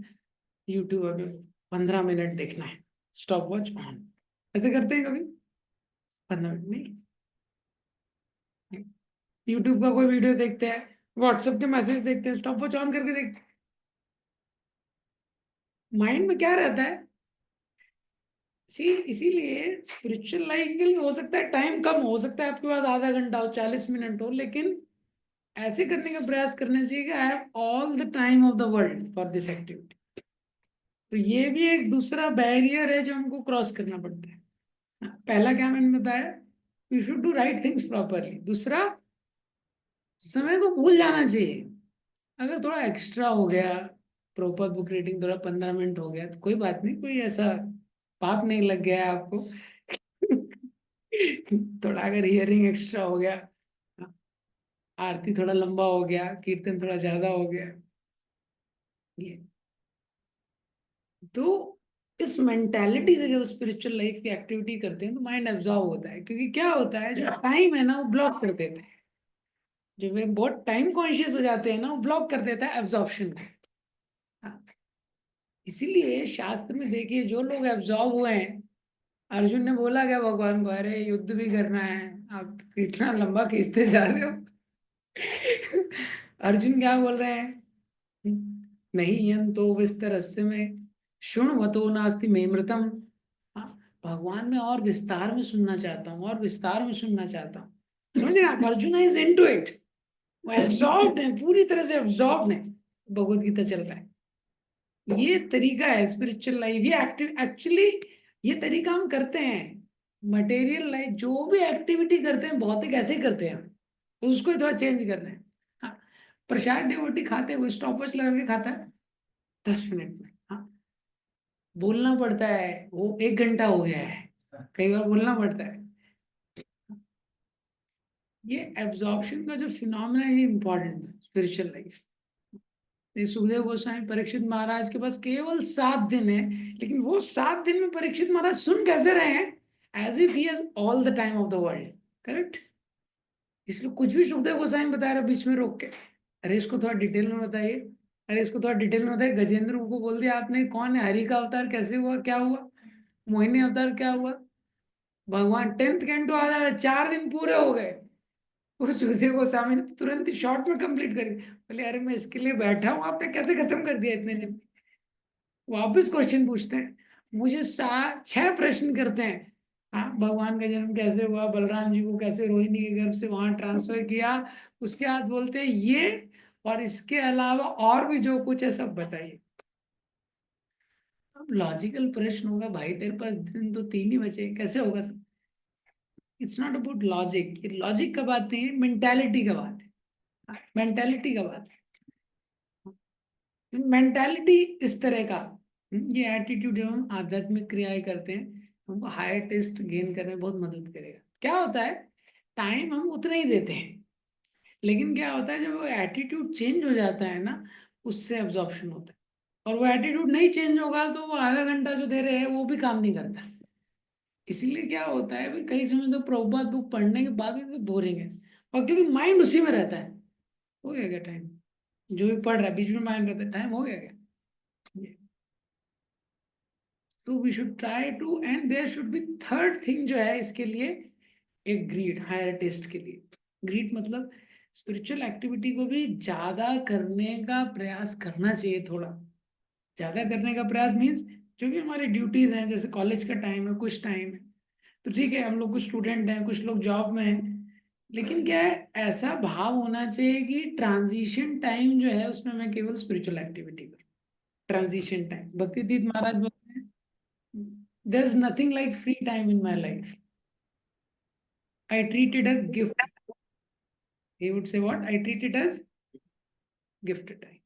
यूट्यूब अभी 15 मिनट देखना है, स्टॉप वॉच ऑन। ऐसे करते हैं कभी? 15 मिनट नहीं। यूट्यूब का कोई वीडियो देखते हैं, व्हाट्सएप के मैसेज देखते हैं, स्टॉप वॉच ऑन करके देखते हैं। माइंड में क्या रहता है? इसीलिए स्पिरिचुअल लाइफ के लिए हो सकता है टाइम कम हो सकता है, आपके पास आधा घंटा हो, 40 मिनट हो, लेकिन ऐसे करने का प्रयास करना चाहिए कि I have all the time of the world for this activity. तो ये भी एक दूसरा बैरियर है जो हमको क्रॉस करना पड़ता है। पहला क्या मैंने बताया, you should do right things properly. दूसरा, समय को भूल जाना चाहिए। अगर थोड़ा एक्स्ट्रा हो गया, प्रॉपर बुक रीडिंग थोड़ा 15 मिनट हो गया तो कोई बात नहीं, कोई ऐसा पाप नहीं लग गया है आपको। थोड़ा अगर हियरिंग एक्स्ट्रा हो गया, आरती थोड़ा लंबा हो गया, कीर्तन थोड़ा ज्यादा हो गया, ये तो इस मेंटालिटी से जब स्पिरिचुअल लाइफ की एक्टिविटी करते हैं तो माइंड एब्जॉर्ब होता है। क्योंकि क्या होता है, जो टाइम है ना वो ब्लॉक कर देता है। जो वे बहुत टाइम कॉन्शियस हो जाते हैं ना, वो ब्लॉक कर देता है एब्जॉर्प्शन को। हाँ, इसीलिए शास्त्र में देखिए, जो लोग एब्जॉर्ब हुए हैं, अर्जुन ने बोला क्या भगवान को, अरे युद्ध भी करना है, आप इतना लंबा खींचते जा रहे हो। अर्जुन क्या बोल रहे हैं, नहीं यंतो विस्तरस्य में शृण्वतो नास्ति मे मृतम। हाँ, भगवान में और विस्तार में सुनना चाहता हूँ, और विस्तार में सुनना चाहता हूँ। समझ रहे आप, अर्जुन इज इनटू इट, वो एब्जॉर्ब्ड है, पूरी तरह से एब्जॉर्ब्ड है। भगवत गीता चल रहा है। ये तरीका है स्पिरिचुअल लाइफ, ये एक्टिव एक्चुअली ये तरीका हम करते हैं। मटेरियल लाइफ जो भी एक्टिविटी करते हैं भौतिक ऐसे ही करते हैं, उसको ही थोड़ा चेंज करना है। हाँ, प्रसाद डिवोटी खाते हैं, कोई स्टॉप वॉच लगा के खाता है 10 मिनट में। हाँ, बोलना पड़ता है, वो 1 घंटा हो गया है, कई बार बोलना पड़ता है। ये एब्जॉर्प्शन का जो फिनोमेना है, ये इंपॉर्टेंट है स्पिरिचुअल लाइफ। ये सुखदेव गोस्वामी परीक्षित महाराज के पास केवल 7 दिन है, लेकिन वो 7 दिन में परीक्षित महाराज सुन कैसे रहे हैं, as if he has all the time of the world. Correct. इसलिए कुछ भी सुखदेव गोस्वामी बता रहे बीच में रोक के, अरे इसको थोड़ा डिटेल में बताइए, अरे इसको थोड़ा डिटेल में बताइए। गजेंद्र को बोल दिया आपने, कौन है, हरि का अवतार कैसे हुआ, क्या हुआ, मोहिनी अवतार क्या हुआ, भगवान 10th कैंटो आ रहा है, 4 दिन पूरे हो गए। उस सुखदेव गोस्वामी ने तो तुरंत ही शॉर्ट में कंप्लीट कर दिया। बोले अरे मैं इसके लिए बैठा हूँ, आपने कैसे खत्म कर दिया इतने दिन। वापस क्वेश्चन पूछते हैं, मुझे 6 प्रश्न करते हैं। हाँ, भगवान का जन्म कैसे हुआ, बलराम जी को कैसे रोहिणी के गर्भ से वहां ट्रांसफर किया, उसके बाद बोलते हैं ये, और इसके अलावा और भी जो कुछ है सब बताइए। अब लॉजिकल प्रश्न होगा, भाई तेरे पास दिन तो 3 ही बचे, कैसे होगा सब। इट्स नॉट अबाउट लॉजिक, ये लॉजिक का बात नहीं है, मेंटालिटी का बात है, मेंटालिटी का बात है। मेंटालिटी इस तरह का, ये एटीट्यूड जब हम आध्यात्मिक क्रियाएं करते हैं, हमको हायर टेस्ट गेन करने में बहुत मदद करेगा। क्या होता है, टाइम हम उतना ही देते हैं, लेकिन क्या होता है जब वो एटीट्यूड चेंज हो जाता है ना, उससे एब्जॉर्प्शन होता है। और वो एटीट्यूड नहीं चेंज होगा तो वो आधा घंटा जो दे रहे हैं वो भी काम नहीं करता। इसीलिए क्या होता है, फिर कई समय तो प्रभुपाद बुक पढ़ने के बाद भी तो बोरिंग है, और क्योंकि माइंड उसी में रहता है। हो गया क्या टाइम, जो भी पढ़ रहा है बीच में माइंड रहता है, टाइम हो गया क्या। तो we should try to, and there should be third thing जो है इसके लिए, एक ग्रीड, हायर टेस्ट के लिए। ग्रीड मतलब स्पिरिचुअल एक्टिविटी को भी ज्यादा करने का प्रयास करना चाहिए। थोड़ा ज्यादा करने का प्रयास मीन्स, जो भी हमारी ड्यूटीज हैं, जैसे कॉलेज का टाइम है, कुछ टाइम है तो ठीक है, हम लोग कुछ स्टूडेंट हैं, कुछ लोग जॉब में हैं, लेकिन क्या है, ऐसा भाव होना चाहिए कि ट्रांजिशन टाइम जो है उसमें मैं केवल स्पिरिचुअल एक्टिविटी करूँ। ट्रांजिशन टाइम, भक्ति तीर्थ महाराज बोलते हैं, there is nothing like free time in my life, I treat it as gift. He would say what, I treat it as gift time.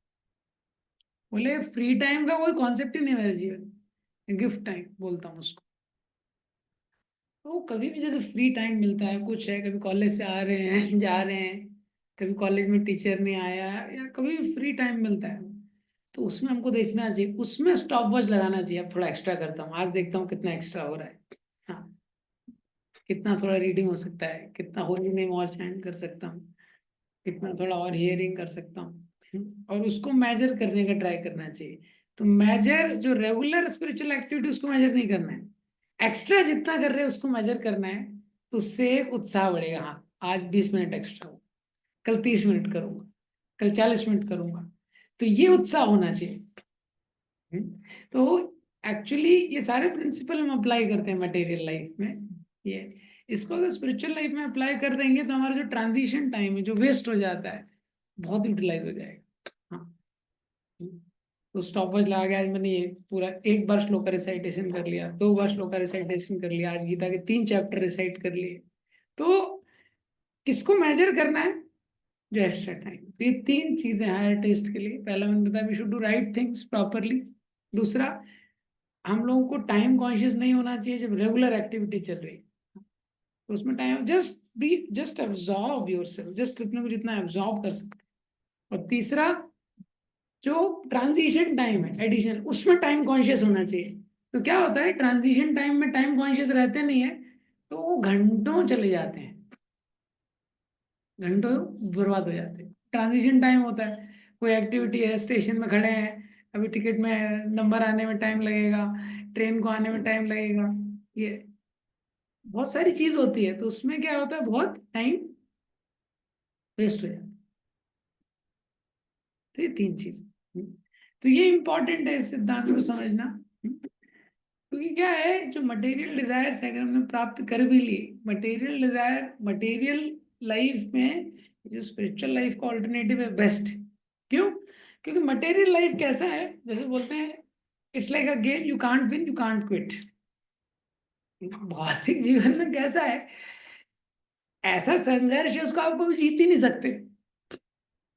बोले फ्री टाइम का कोई कॉन्सेप्ट ही नहीं है मेरे जीवन, गिफ्ट टाइम बोलता हूँ उसको। तो कभी भी जैसे फ्री टाइम मिलता है, कुछ है, कभी कॉलेज से आ रहे हैं जा रहे हैं, कभी कॉलेज में टीचर नहीं आया, या कभी भी फ्री टाइम मिलता है, तो उसमें हमको देखना चाहिए, उसमें स्टॉप वॉच लगाना चाहिए। अब थोड़ा एक्स्ट्रा करता हूँ, आज देखता हूँ कितना एक्स्ट्रा हो रहा है। हाँ, कितना थोड़ा रीडिंग हो सकता है, कितना होली नेम और चैंट कर सकता हूँ, कितना थोड़ा और हियरिंग कर सकता हूँ। और उसको मेजर करने का ट्राई करना चाहिए। तो मेजर जो रेगुलर स्पिरिचुअल एक्टिविटी उसको मेजर नहीं करना है, एक्स्ट्रा जितना कर रहे हैं उसको मेजर करना है। तो उससे एक उत्साह बढ़ेगा, हाँ आज 20 मिनट एक्स्ट्रा हो, कल 30 मिनट करूंगा, कल 40 मिनट करूंगा। तो ये उत्साह होना चाहिए। तो एक्चुअली ये सारे प्रिंसिपल हम अप्लाई करते हैं मटेरियल लाइफ में। ये इसको अगर स्पिरिचुअल लाइफ में अप्लाई कर देंगे तो हमारा जो ट्रांजिशन टाइम है जो वेस्ट हो जाता है बहुत यूटिलाइज हो जाएगा। हाँ, तो स्टॉपवॉच लगा के आज मैंने ये पूरा एक बार श्लोक का रिसाइटेशन कर लिया, 2 बार श्लोक का रिसाइटेशन कर लिया, आज गीता के 3 चैप्टर रिसाइट कर लिए। तो किसको मेजर करना है? जो एक्स्ट्रा टाइम। तो ये 3 चीजें हायर टेस्ट के लिए। पहला मैंने बताया we should do right things properly. दूसरा, हम लोगों को टाइम कॉन्शियस नहीं होना चाहिए जब रेगुलर एक्टिविटी चल रही है, तो उसमें time just absorb yourself, just अपने को जितना एब्जॉर्ब कर सकते। और तीसरा, जो ट्रांजिशन टाइम है एडिशन, उसमें टाइम कॉन्शियस होना चाहिए। तो क्या होता है ट्रांजिशन टाइम में टाइम कॉन्शियस रहते नहीं है, तो वो घंटों चले जाते हैं, घंटों बर्बाद हो जाते हैं। ट्रांजिशन टाइम होता है, कोई एक्टिविटी है, स्टेशन में खड़े हैं, अभी टिकट में नंबर आने में टाइम लगेगा, ट्रेन को आने में टाइम लगेगा, ये बहुत सारी चीज होती है। तो उसमें क्या होता है बहुत टाइम वेस्ट हो जाता है। तो ये 3 चीज। तो ये इंपॉर्टेंट है इस सिद्धांत को समझना। क्योंकि क्या है जो मटेरियल डिजायर्स अगर हमने प्राप्त कर भी ली, मटेरियल डिजायर मटेरियल लाइफ में जो स्पिरिचुअल लाइफ का ऑल्टरनेटिव है बेस्ट। क्यों? क्योंकि मटेरियल लाइफ कैसा है, जैसे बोलते हैं it's like a game, you can't win you can't quit. भौतिक जीवन में कैसा है, ऐसा संघर्ष है उसको आप कभी जीत ही नहीं सकते,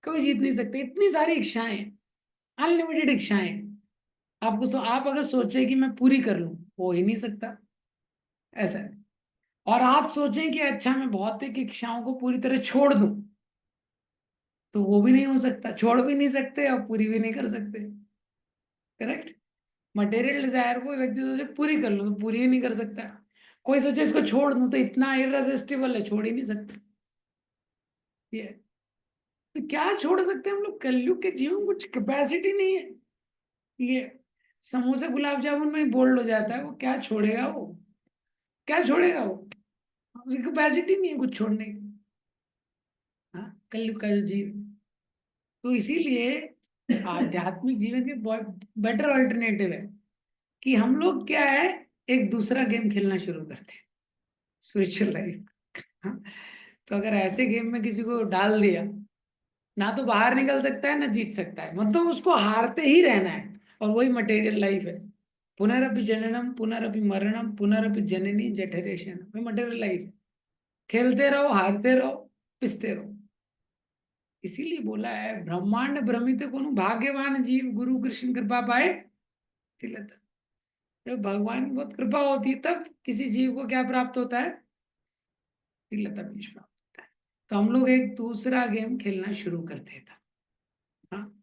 कभी जीत नहीं सकते। इतनी सारी इच्छाएं, अनलिमिटेड इच्छाएं। आपको तो आप अगर सोचे कि मैं पूरी कर लूं, हो ही नहीं सकता, ऐसा है। और आप सोचें कि अच्छा मैं भौतिक इच्छाओं को पूरी तरह छोड़ दूं, तो वो भी नहीं हो सकता, छोड़ भी नहीं सकते और पूरी भी नहीं कर सकते। करेक्ट? मटेरियल डिजायर को व्यक्ति सोचे पूरी कर लूं तो पूरी ही नहीं कर सकता। कोई सोचे इसको छोड़ दूं तो इतना इररेसिस्टिबल है, छोड़ ही नहीं सकते। ये तो क्या छोड़ सकते हैं हम लोग? कलयुग के जीवन कुछ कैपेसिटी नहीं है। ये समोसे गुलाब जामुन में ही बोल्ड हो जाता है, वो क्या छोड़ेगा? वो क्या छोड़ेगा? वो उसकी कैपेसिटी नहीं है कुछ छोड़ने की। हाँ, कलयुग का जो जीव। तो इसीलिए आध्यात्मिक जीवन के बेटर ऑल्टरनेटिव है कि हम लोग क्या है, एक दूसरा गेम खेलना शुरू करते हैं, स्पिरिचुअल लाइफ। हाँ, तो अगर ऐसे गेम में किसी को डाल दिया, ना तो बाहर निकल सकता है ना जीत सकता है, मतलब उसको हारते ही रहना है। और वही मटेरियल लाइफ है। पुनरपि जननम पुनरपि मरणम पुनरपि जननी जठरेशन, वही मटेरियल लाइफ है। खेलते रहो, हारते रहो, पिसते रहो। इसीलिए बोला है ब्रह्मांड भ्रमित कोनो भाग्यवान जीव गुरु कृष्ण कृपा पाए तिलत। जब भगवान की बहुत कृपा होती है तब किसी जीव को क्या प्राप्त होता है? तिलता बीज प्राप्त होता है। तो हम लोग एक दूसरा गेम खेलना शुरू करते थे। हाँ,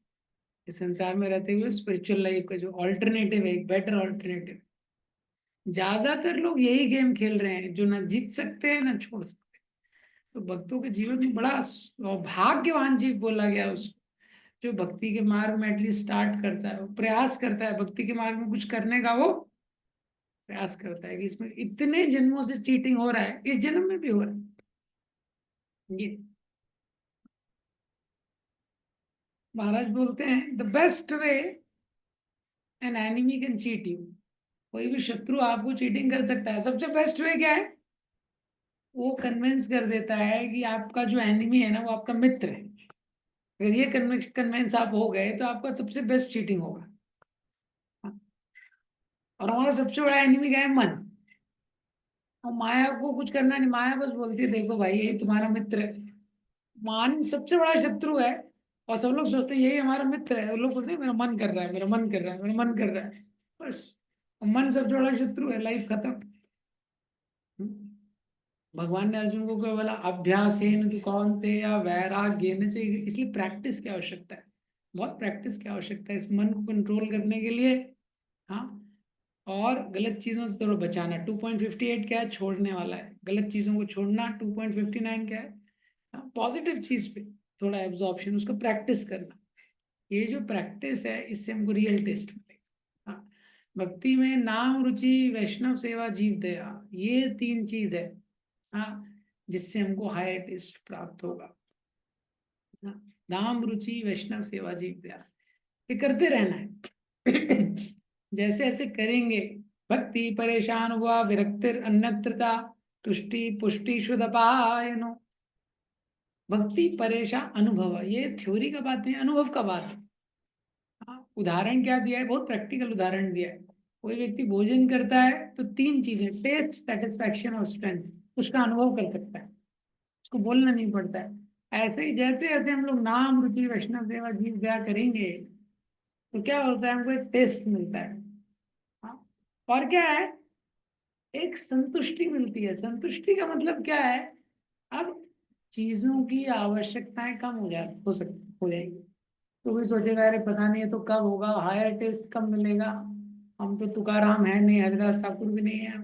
इस संसार में रहते हुए स्पिरिचुअल लाइफ का जो ऑल्टरनेटिव है, एक बेटर ऑल्टरनेटिव। ज्यादातर लोग यही गेम खेल रहे हैं जो ना जीत सकते हैं ना छोड़ सकते। तो भक्तों के जीवन में बड़ा सौभाग्यवान जीव बोला गया उसको, जो भक्ति के मार्ग में एटलीस्ट स्टार्ट करता है, वो प्रयास करता है भक्ति के मार्ग में कुछ करने का, वो प्रयास करता है कि इसमें इतने जन्मों से चीटिंग हो रहा है, इस जन्म में भी हो रहा है। ये महाराज बोलते हैं the best way an enemy can cheat you. कोई भी शत्रु आपको चीटिंग कर सकता है, सबसे बेस्ट वे क्या है? वो कन्विंस कर देता है कि आपका जो एनिमी है ना वो आपका मित्र है। अगर ये कन्विंस आप हो गए तो आपका सबसे बेस्ट चीटिंग होगा। और हमारा सबसे बड़ा एनिमी क्या है? मन। और माया को कुछ करना नहीं, माया बस बोलती है देखो भाई यही तुम्हारा मित्र है। मान सबसे बड़ा शत्रु है। और सब लोग सोचते हैं यही हमारा मित्र है, और लोग बोलते हैं मेरा मन कर रहा है, मेरा मन कर रहा है, मेरा मन कर रहा है। बस, और मन सबसे बड़ा शत्रु है, लाइफ खत्म। भगवान ने अर्जुन को क्या बोला? अभ्यासेन तु कौन्तेय वैराग्येन च, इसलिए प्रैक्टिस की आवश्यकता है। बहुत प्रैक्टिस की आवश्यकता है इस मन को कंट्रोल करने के लिए। हाँ, और गलत चीजों से थोड़ा बचाना। 2.58 क्या है? छोड़ने वाला है, गलत चीजों को छोड़ना। 2.59 क्या है? पॉजिटिव चीज पे थोड़ा एब्जॉर्प्शन, उसको प्रैक्टिस करना। ये जो प्रैक्टिस है इससे हमको रियल टेस्ट मिलेगा। भक्ति में नाम रुचि वैष्णव सेवा जीव दया, ये 3 चीज है। हाँ, जिससे हमको हायर टेस्ट प्राप्त होगा। हाँ, नाम रुचि वैष्णव सेवा जीव दया, ये करते रहना है। जैसे ऐसे करेंगे, भक्ति परेशान हुआ विरक्तिर अन्यत्रता तुष्टि पुष्टि शुद्धपायनो। भक्ति परेशान अनुभव, ये थ्योरी का बात है, अनुभव का बात है। हाँ, उदाहरण क्या दिया है, बहुत प्रैक्टिकल उदाहरण दिया है। कोई व्यक्ति भोजन करता है तो 3 चीजें, टेस्ट सेटिस्फैक्शन और स्ट्रेंथ, उसका अनुभव कर सकता है, उसको बोलना नहीं पड़ता है। ऐसे ही जैसे जैसे हम लोग नाम रुचि वैष्णव सेवा जीव दया करेंगे तो क्या होता है, हमको एक टेस्ट मिलता है। हाँ, और क्या है, एक संतुष्टि मिलती है। संतुष्टि का मतलब क्या है, अब चीजों की आवश्यकताएं कम हो जाएगी। तो कोई सोचेगा अरे पता नहीं है तो कब होगा, हायर टेस्ट कब मिलेगा, हम तो तुकाराम है नहीं, हरिदास ठाकुर भी नहीं है।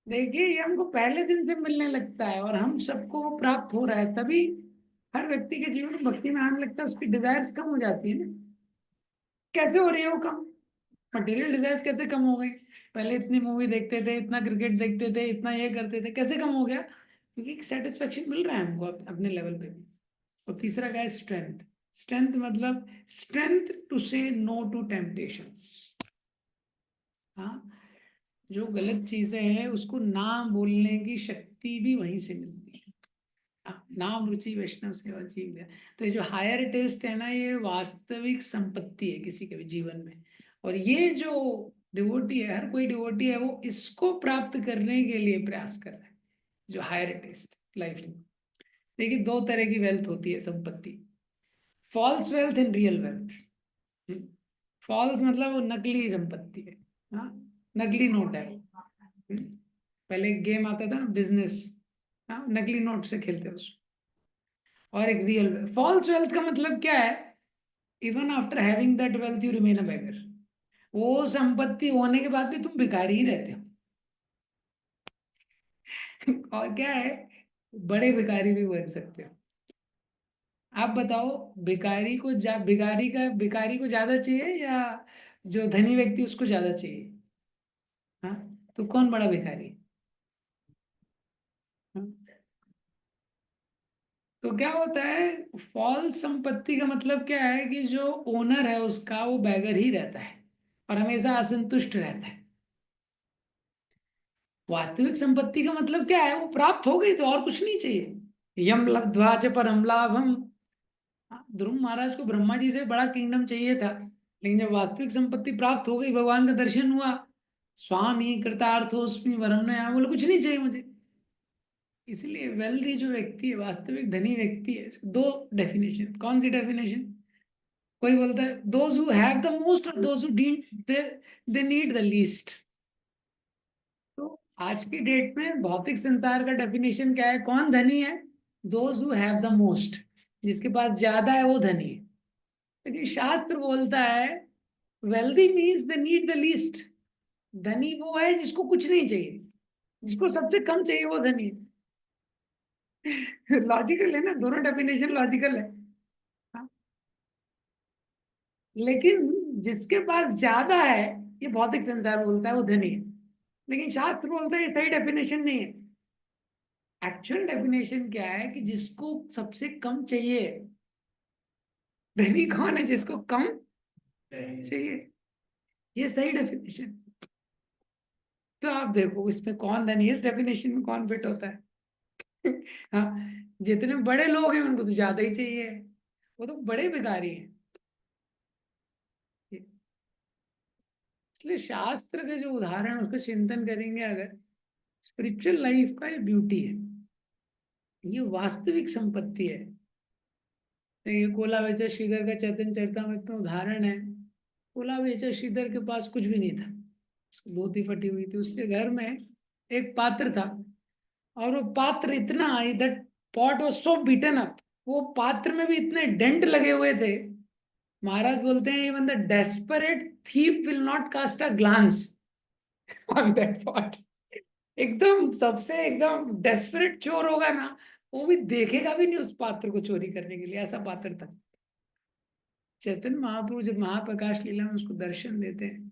देखिए ये हमको पहले दिन से मिलने लगता है और हम सबको वो प्राप्त हो रहा है, तभी हर व्यक्ति के जीवन में भक्ति में आने लगता है, उसकी डिजायर्स कम हो जाती है ना। कैसे हो रही है वो कम, मटेरियल डिजायर्स कैसे कम हो गई। पहले इतनी मूवी देखते थे, इतना क्रिकेट देखते थे, इतना ये करते थे, कैसे कम हो गया, क्योंकि एक सेटिस्फेक्शन मिल रहा है हमको अपने लेवल पे भी। और तीसरा क्या है, स्ट्रेंथ। स्ट्रेंथ मतलब strength to say no to temptations. हाँ, जो गलत चीजें हैं उसको ना बोलने की शक्ति भी वहीं से मिलती है। हाँ, नाम रुचि वैष्णव सेवा जीव दया। तो ये जो हायर टेस्ट है ना, ये वास्तविक संपत्ति है किसी के भी जीवन में। और ये जो डिवोटी है, हर कोई डिवोटी है, वो इसको प्राप्त करने के लिए प्रयास कर रहा है, जो हायर टेस्ट लाइफ में। देखिए 2 तरह की वेल्थ होती है, संपत्ति, false wealth and real wealth. False मतलब वो नकली संपत्ति है। हाँ, नकली नोट है। पहले एक गेम आता था ना, बिजनेस। हाँ, नकली नोट से खेलते हैं उसको। और एक रियल फॉल्स वेल्थ का मतलब क्या है, even after having that wealth you remain a beggar. वो संपत्ति होने के बाद भी तुम भिखारी ही रहते हो। और क्या है, बड़े भिखारी भी बन सकते हो। आप बताओ, भिखारी को ज्यादा चाहिए या जो धनी व्यक्ति उसको ज्यादा चाहिए। हाँ, तो कौन बड़ा भिखारी। हाँ? तो क्या होता है, फॉल्स संपत्ति का मतलब क्या है कि जो ओनर है उसका, वो बैगर ही रहता है और हमेशा असंतुष्ट रहता है। वास्तविक संपत्ति का मतलब क्या है, वो प्राप्त हो गई तो और कुछ नहीं चाहिए। यम लब्ध्वा च परम लाभम। हाँ, ध्रुव महाराज को ब्रह्मा जी से बड़ा किंगडम चाहिए था, लेकिन जब वास्तविक संपत्ति प्राप्त हो गई, भगवान का दर्शन हुआ, स्वामी कृतार्थोस्मि वरम नया, बोले कुछ नहीं चाहिए मुझे। इसलिए वेल्दी जो व्यक्ति है, वास्तविक धनी व्यक्ति है, इसको 2 डेफिनेशन। कौन सी डेफिनेशन, कोई बोलता है those who have the most और those who they need the least. तो आज की डेट में भौतिक संसार का डेफिनेशन क्या है, कौन धनी है, those who have the most, जिसके पास ज्यादा है वो धनी है। लेकिन शास्त्र बोलता है wealthy means the need the least. धनी वो है जिसको कुछ नहीं चाहिए, जिसको सबसे कम चाहिए वो धनी है। लॉजिकल है ना, दोनों डेफिनेशन लॉजिकल है। हाँ? लेकिन जिसके पास ज्यादा है, ये भौतिक संसार बोलता है वो धनी है, लेकिन शास्त्र बोलता है ये सही डेफिनेशन नहीं है। एक्चुअल डेफिनेशन क्या है कि जिसको सबसे कम चाहिए, धनी कौन है, जिसको कम चाहिए, ये सही डेफिनेशन। तो आप देखो इसमें कौन धनी है, इस डेफिनेशन में कौन फिट होता है। हाँ, जितने बड़े लोग हैं उनको तो ज्यादा ही चाहिए, वो तो बड़े भिखारी हैं। इसलिए शास्त्र के जो उदाहरण उसका चिंतन करेंगे अगर, स्पिरिचुअल लाइफ का ये ब्यूटी है, ये वास्तविक संपत्ति है। तो ये कोला बेचा श्रीधर का चैतन्य चरितमृत में उदाहरण है। कोला बेचा श्रीधर के पास कुछ भी नहीं था, उसकी धोती फटी हुई थी, उसके घर में एक पात्र था, और वो पात्र इतना, that pot was so beaten up, वो पात्र में भी इतने डेंट लगे हुए थे। महाराज बोलते हैं even the desperate thief will not cast a glance on that pot. एकदम सबसे एकदम डेस्परेट चोर होगा ना, वो भी देखेगा भी नहीं उस पात्र को चोरी करने के लिए, ऐसा पात्र था। चैतन्य महाप्रभु जब महाप्रकाश लीला में उसको दर्शन देते हैं,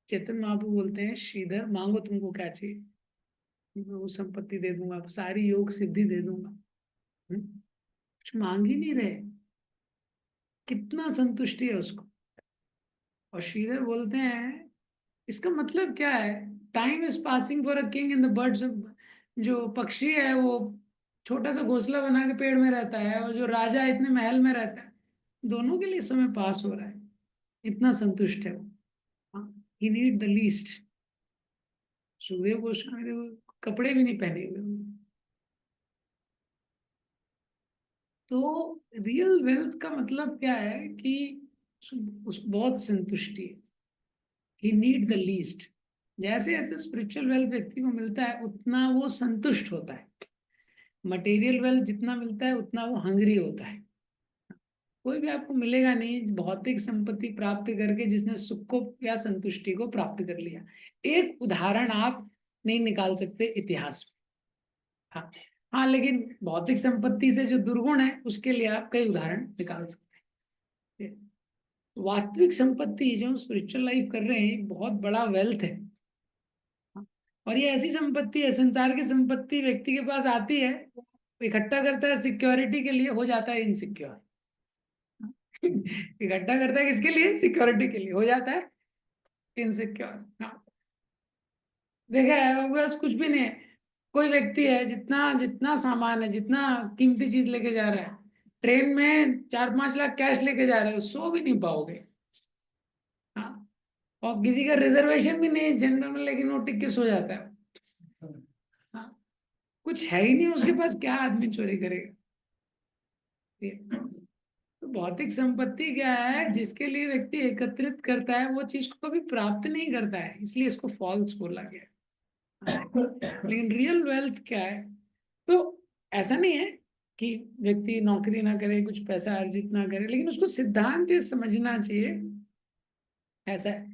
चेतन महाप्रभु बोलते हैं, श्रीधर मांगो तुमको क्या चाहिए, मैं वो संपत्ति दे दूंगा, सारी योग सिद्धि दे दूंगा। कुछ मांग ही नहीं रहे, कितना संतुष्टि है उसको। और श्रीधर बोलते हैं इसका मतलब क्या है, time is passing for a king in the birds. जो पक्षी है वो छोटा सा घोंसला बना के पेड़ में रहता है, और जो राजा इतने महल में रहता है, दोनों के लिए समय पास हो रहा है, इतना संतुष्ट है वो। He need the least. Sukhdev Goswami देखो कपड़े भी नहीं पहने हुए उन्होंने। तो रियल वेल्थ का मतलब क्या है कि उस बहुत संतुष्टि है, ही नीड द लीस्ट। जैसे जैसे स्पिरिचुअल वेल्थ व्यक्ति को मिलता है उतना वो संतुष्ट होता है, मटेरियल वेल्थ जितना मिलता है उतना वो हंग्री होता है। कोई भी आपको मिलेगा नहीं भौतिक संपत्ति प्राप्त करके जिसने सुख को या संतुष्टि को प्राप्त कर लिया। एक उदाहरण आप नहीं निकाल सकते इतिहास में। हाँ, हाँ, लेकिन भौतिक संपत्ति से जो दुर्गुण है उसके लिए आप कई उदाहरण निकाल सकते हैं। वास्तविक संपत्ति जो हम स्पिरिचुअल लाइफ कर रहे हैं बहुत बड़ा वेल्थ है। और ये ऐसी संपत्ति है, संसार की संपत्ति व्यक्ति के पास आती है, वो इकट्ठा करता है सिक्योरिटी के लिए, हो जाता है इनसिक्योर। इकट्ठा करता है किसके लिए, सिक्योरिटी के लिए, हो जाता है इनसिक्योर। हाँ, देखा है, वो बस कुछ भी नहीं है। कोई व्यक्ति है जितना जितना सामान है, जितना कीमती चीज लेके जा रहा है, ट्रेन में 4-5 लाख कैश लेके जा रहे हो, सो भी नहीं पाओगे। हाँ, और किसी का रिजर्वेशन भी नहीं जनरल में, लेकिन वो टिक के सो जाता है। हाँ, कुछ है ही नहीं उसके पास, क्या आदमी चोरी करेगा। तो भौतिक संपत्ति क्या है, जिसके लिए व्यक्ति एकत्रित करता है वो चीज को कभी प्राप्त नहीं करता है, इसलिए इसको फॉल्स बोला गया। लेकिन रियल वेल्थ क्या है, तो ऐसा नहीं है कि व्यक्ति नौकरी ना करे, कुछ पैसा अर्जित ना करे, लेकिन उसको सिद्धांत ये समझना चाहिए ऐसा है।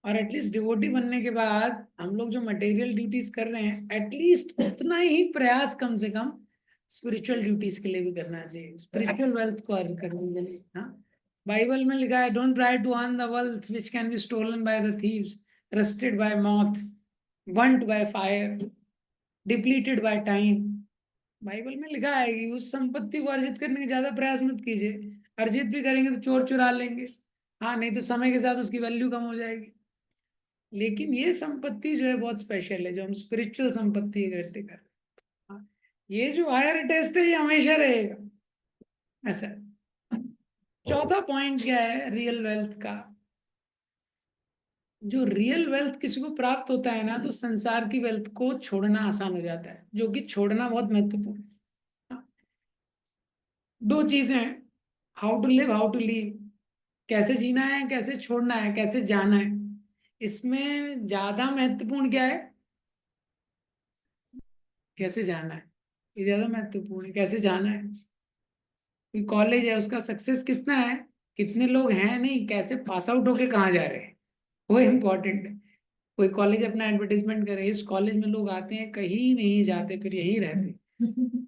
और एटलीस्ट डिवोटी बनने के बाद हम लोग जो मटेरियल ड्यूटीज कर रहे हैं, एटलीस्ट उतना ही प्रयास कम से कम स्पिरिचुअल ड्यूटीज के लिए भी करना चाहिए, स्पिरिचुअल वेल्थ को अर्न करने के लिए। हाँ, बाइबल में लिखा है, don't try to earn the wealth which can be stolen by the thieves, rusted by moth, burnt by fire, depleted by time. Bible में लिखा है कि उस संपत्ति को अर्जित करने के ज्यादा प्रयास मत कीजिए, अर्जित भी करेंगे तो चोर चुरा लेंगे। हाँ, नहीं तो समय के साथ उसकी वैल्यू कम हो जाएगी। लेकिन ये संपत्ति जो है बहुत स्पेशल है, जो हम स्पिरिचुअल संपत्ति इकट्ठे कर रहे हैं। हाँ, ये जो हायर टेस्ट है ये हमेशा रहेगा, ऐसा है। चौथा पॉइंट क्या है रियल वेल्थ का, जो रियल वेल्थ किसी को प्राप्त होता है ना, तो संसार की वेल्थ को छोड़ना आसान हो जाता है, जो कि छोड़ना बहुत महत्वपूर्ण है। हाँ, दो चीजें हैं, how to live, how to leave. कैसे जीना है, कैसे छोड़ना है, कैसे जाना है। इसमें ज्यादा महत्वपूर्ण क्या है, कैसे जाना है। ये ज्यादा महत्वपूर्ण है, कैसे जाना है। कोई कॉलेज है उसका सक्सेस कितना है, कितने लोग हैं, नहीं कैसे पास आउट होके कहाँ जा रहे हैं, वो इम्पोर्टेंट है। कोई कॉलेज अपना एडवर्टीजमेंट करे, इस कॉलेज में लोग आते हैं, कहीं नहीं जाते, फिर यहीं रहते,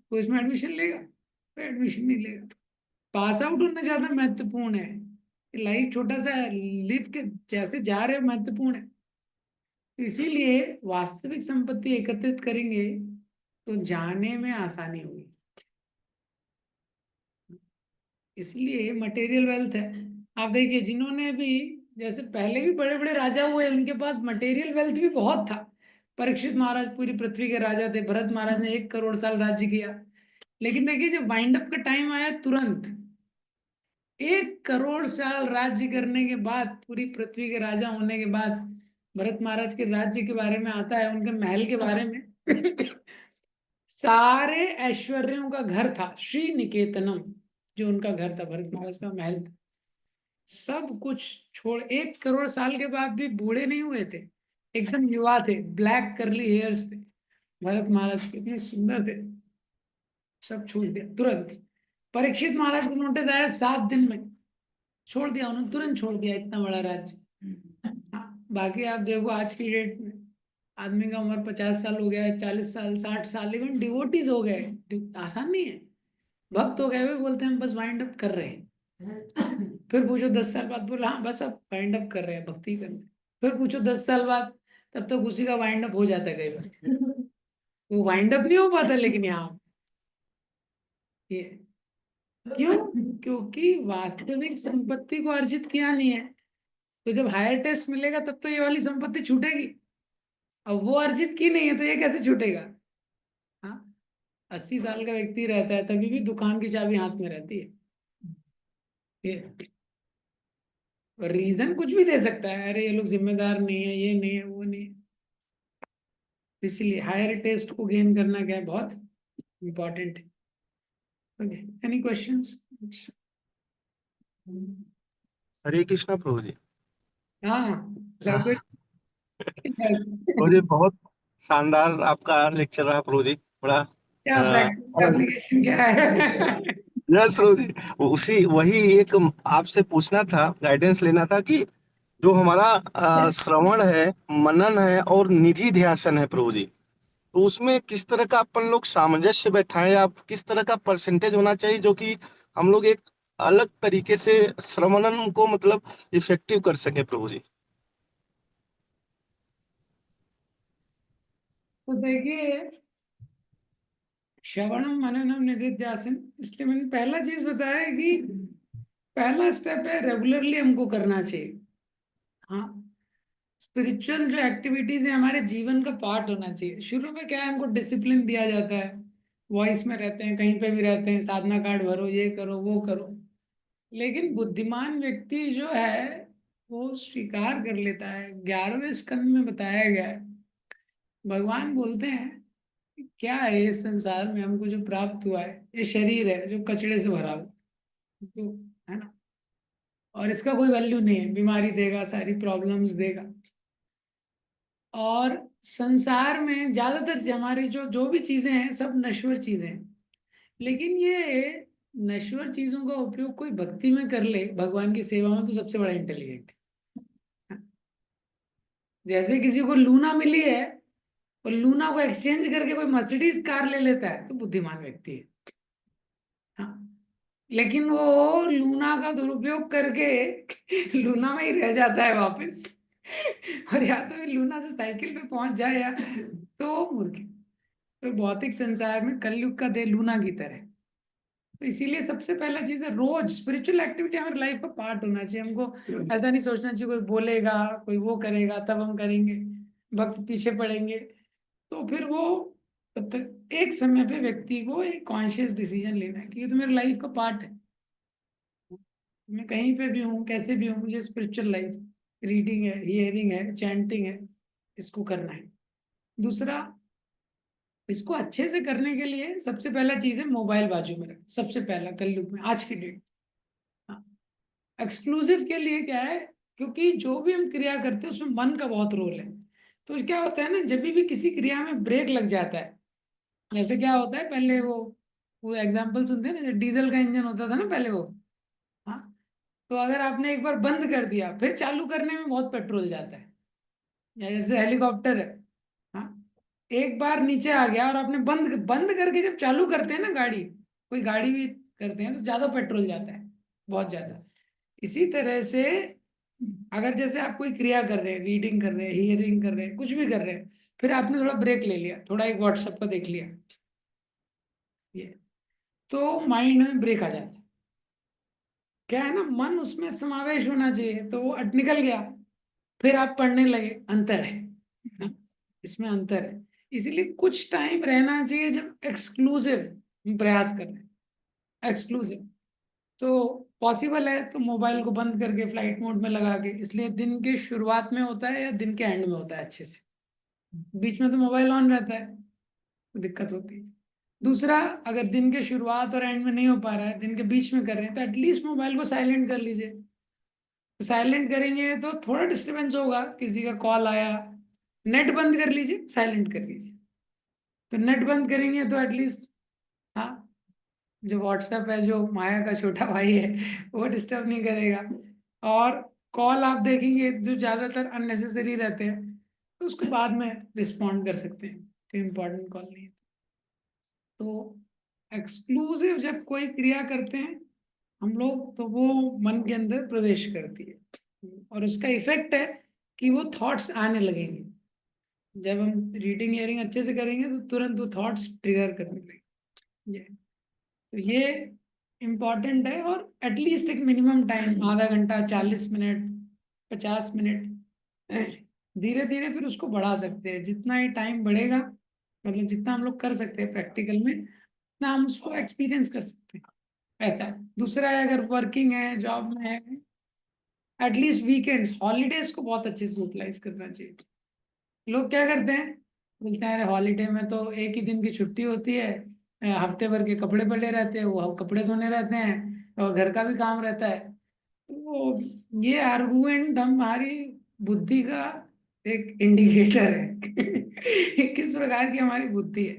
कोई इसमें एडमिशन लेगा, कोई एडमिशन नहीं लेगा। पास आउट होना ज्यादा महत्वपूर्ण है, लाइफ छोटा सा लिव के जैसे जा रहे हो महत्वपूर्ण है। तो इसीलिए वास्तविक संपत्ति एकत्रित करेंगे तो जाने में आसानी होगी, इसलिए मटेरियल वेल्थ है। आप देखिए जिन्होंने भी, जैसे पहले भी बड़े बड़े राजा हुए उनके पास मटेरियल वेल्थ भी बहुत था। परीक्षित महाराज पूरी पृथ्वी के राजा थे, भरत महाराज ने 1 करोड़ साल राज्य किया। लेकिन देखिए जब वाइंड अप का टाइम आया, तुरंत 1 करोड़ साल राज्य करने के बाद, पूरी पृथ्वी के राजा होने के बाद, भरत महाराज के राज्य के बारे में आता है, उनके महल के बारे में। सारे ऐश्वर्यों का घर था श्री निकेतनम, जो उनका घर था, भरत महाराज का महल था। सब कुछ छोड़ 1 करोड़ साल के बाद भी बूढ़े नहीं हुए थे, एकदम युवा थे, ब्लैक करली हेयर्स थे भरत महाराज के, इतने सुंदर थे। सब छोड़ दिया तुरंत। परीक्षित महाराज को नोटिस आया 7 दिन में, छोड़ दिया उन्होंने, तुरंत छोड़ दिया इतना बड़ा राज्य। हाँ, बाकी आप देखो आज की डेट में आदमी का उम्र 50 साल हो गया है, 40 साल, 60 साल, इवन डिवोटीज हो गए, आसान नहीं है। भक्त हो गए, वे बोलते हैं हम बस वाइंड अप कर रहे हैं। फिर पूछो 10 साल बाद, बोला हाँ बस अब वाइंड अप कर रहे हैं, भक्ति करने। फिर पूछो 10 साल बाद, तब तक उसी का वाइंड अप हो जाता है कई बार। वो वाइंड अप नहीं हो पाता, लेकिन यहाँ ये क्यों? क्योंकि वास्तविक संपत्ति को अर्जित किया नहीं है। तो जब हायर टेस्ट मिलेगा तब तो ये वाली संपत्ति छूटेगी। अब वो अर्जित की नहीं है तो ये कैसे छूटेगा? हाँ, 80 साल का व्यक्ति रहता है तभी भी दुकान की चाबी हाथ में रहती है। ये रीजन कुछ भी दे सकता है, अरे ये लोग जिम्मेदार नहीं है, ये नहीं है, वो नहीं है। इसलिए हायर टेस्ट को गेन करना क्या है, बहुत इंपॉर्टेंट है। Okay, any questions? Hare Krishna प्रभु जी। हाँ, हाँ, लव प्रभु जी बहुत शानदार आपका लेक्चर रहा प्रभु जी। बड़ा क्या प्रैक्टिकल एप्लीकेशन क्या है? यस प्रभु जी, उसी वही एक आपसे पूछना था, गाइडेंस लेना था कि जो हमारा श्रवण है, मनन है और निधि ध्यासन है प्रभु जी, तो उसमें किस तरह का अपन लोग सामंजस्य बैठाएं, या किस तरह का परसेंटेज होना चाहिए जो कि हम लोग एक अलग तरीके से श्रवणन को मतलब इफेक्टिव कर सके प्रभु जी। तो देखिए, श्रवणम मननम निधिध्यासन, इसलिए मैंने पहला चीज बताया है कि पहला स्टेप है रेगुलरली हमको करना चाहिए। हाँ, स्पिरिचुअल जो एक्टिविटीज है हमारे जीवन का पार्ट होना चाहिए। शुरू में क्या है, हमको डिसिप्लिन दिया जाता है, वॉइस में रहते हैं, कहीं पे भी रहते हैं, साधना कार्ड भरो, ये करो, वो करो। लेकिन बुद्धिमान व्यक्ति जो है वो स्वीकार कर लेता है। 11वें स्कंद में बताया गया है, भगवान बोलते हैं क्या है ये संसार में हमको जो प्राप्त हुआ है, ये शरीर है जो कचड़े से भरा हुआ, तो है ना, और इसका कोई वैल्यू नहीं है, बीमारी देगा, सारी प्रॉब्लम्स देगा। और संसार में ज्यादातर हमारी जो जो भी चीजें हैं सब नश्वर चीजें हैं। लेकिन ये नश्वर चीजों का उपयोग कोई भक्ति में कर ले, भगवान की सेवा में, तो सबसे बड़ा इंटेलिजेंट है। जैसे किसी को लूना मिली है और लूना को एक्सचेंज करके कोई मर्सिडीज कार ले लेता है, तो बुद्धिमान व्यक्ति है। हाँ, लेकिन वो लूना का दुरुपयोग करके लूना में ही रह जाता है वापस। और या तो ये लूना से साइकिल पे पहुंच जाए, या तो वो मूर्ख है। तो भौतिक संसार में कलयुग का देह लूना की तरह। तो इसीलिए सबसे पहला चीज है, रोज स्पिरिचुअल एक्टिविटी हमारी लाइफ का पार्ट होना चाहिए। हमको ऐसा नहीं सोचना चाहिए कोई बोलेगा, कोई वो करेगा तब हम करेंगे, वक्त पीछे पड़ेंगे। तो फिर वो तब तक एक समय पे व्यक्ति को एक कॉन्शियस डिसीजन लेना है कि ये तो मेरी लाइफ का पार्ट है। मैं कहीं पे भी हूँ, कैसे भी हूँ, मुझे स्पिरिचुअल लाइफ, रीडिंग है, हियरिंग है, चैंटिंग है, इसको करना है। दूसरा, इसको अच्छे से करने के लिए सबसे पहला चीज है मोबाइल बाजू में रखना। सबसे पहला कलयुग में, आज की डेट। हाँ, एक्सक्लूसिव के लिए क्या है, क्योंकि जो भी हम क्रिया करते हैं उसमें मन का बहुत रोल है। तो क्या होता है ना, जब भी किसी क्रिया में ब्रेक लग जाता है, जैसे क्या होता है, पहले वो एग्जाम्पल सुनते हैं ना, जो डीजल का इंजन होता था ना पहले वो। हाँ, तो अगर आपने एक बार बंद कर दिया, फिर चालू करने में बहुत पेट्रोल जाता है। या जैसे हेलीकॉप्टर है, हाँ, एक बार नीचे आ गया और आपने बंद बंद करके जब चालू करते हैं ना गाड़ी, कोई गाड़ी भी करते हैं, तो ज्यादा पेट्रोल जाता है, बहुत ज्यादा। इसी तरह से अगर जैसे आप कोई क्रिया कर रहे हैं, रीडिंग कर रहे हैं, हियरिंग कर रहे हैं, कुछ भी कर रहे हैं, फिर आपने थोड़ा ब्रेक ले लिया, थोड़ा एक व्हाट्सएप का देख लिया, ये तो माइंड में ब्रेक आ जाता है। क्या है ना, मन उसमें समावेश होना चाहिए, तो वो निकल गया, फिर आप पढ़ने लगे, अंतर है। हाँ, इसमें अंतर है। इसीलिए कुछ टाइम रहना चाहिए जब एक्सक्लूसिव प्रयास कर रहे हैं, एक्सक्लूसिव। तो पॉसिबल है तो मोबाइल को बंद करके फ्लाइट मोड में लगा के, इसलिए दिन के शुरुआत में होता है या दिन के एंड में होता है अच्छे से। बीच में तो मोबाइल ऑन रहता है, तो दिक्कत होती है। दूसरा, अगर दिन के शुरुआत और एंड में नहीं हो पा रहा है, दिन के बीच में कर रहे हैं, तो एटलीस्ट मोबाइल को साइलेंट कर लीजिए। तो साइलेंट करेंगे तो थोड़ा डिस्टरबेंस होगा, किसी का कॉल आया, नेट बंद कर लीजिए, साइलेंट कर लीजिए। तो नेट बंद करेंगे तो एटलीस्ट, हाँ, जो व्हाट्सएप है, जो माया का छोटा भाई है, वो डिस्टर्ब नहीं करेगा। और कॉल आप देखेंगे जो ज्यादातर अननेसेसरी रहते हैं, तो उसको बाद में रिस्पॉन्ड कर सकते हैं, कोई इम्पोर्टेंट कॉल नहीं है। तो एक्सक्लूसिव जब कोई क्रिया करते हैं हम लोग, तो वो मन के अंदर प्रवेश करती है और उसका इफेक्ट है कि वो थॉट्स आने लगेंगे। जब हम रीडिंग हियरिंग अच्छे से करेंगे तो तुरंत वो थॉट्स ट्रिगर करने लगेंगे। तो ये इम्पॉर्टेंट है। और एटलीस्ट एक मिनिमम टाइम, आधा घंटा, 40 मिनट, 50 मिनट, धीरे धीरे फिर उसको बढ़ा सकते हैं। जितना ही टाइम बढ़ेगा, मतलब जितना हम लोग कर सकते हैं प्रैक्टिकल में, उतना हम उसको एक्सपीरियंस कर सकते हैं। ऐसा है। दूसरा है, अगर वर्किंग है, जॉब में है, एटलीस्ट वीकेंड्स, हॉलीडेज को बहुत अच्छे से यूटिलाइज करना चाहिए। लोग क्या करते हैं, बोलते हैं अरे हॉलीडे में तो एक ही दिन की छुट्टी होती है, हफ्ते भर के कपड़े पड़े रहते हैं, वो कपड़े धोने रहते हैं और घर का भी काम रहता है। वो ये आर्गुमेंट हमारी बुद्धि का एक इंडिकेटर है कि किस प्रकार की हमारी बुद्धि है।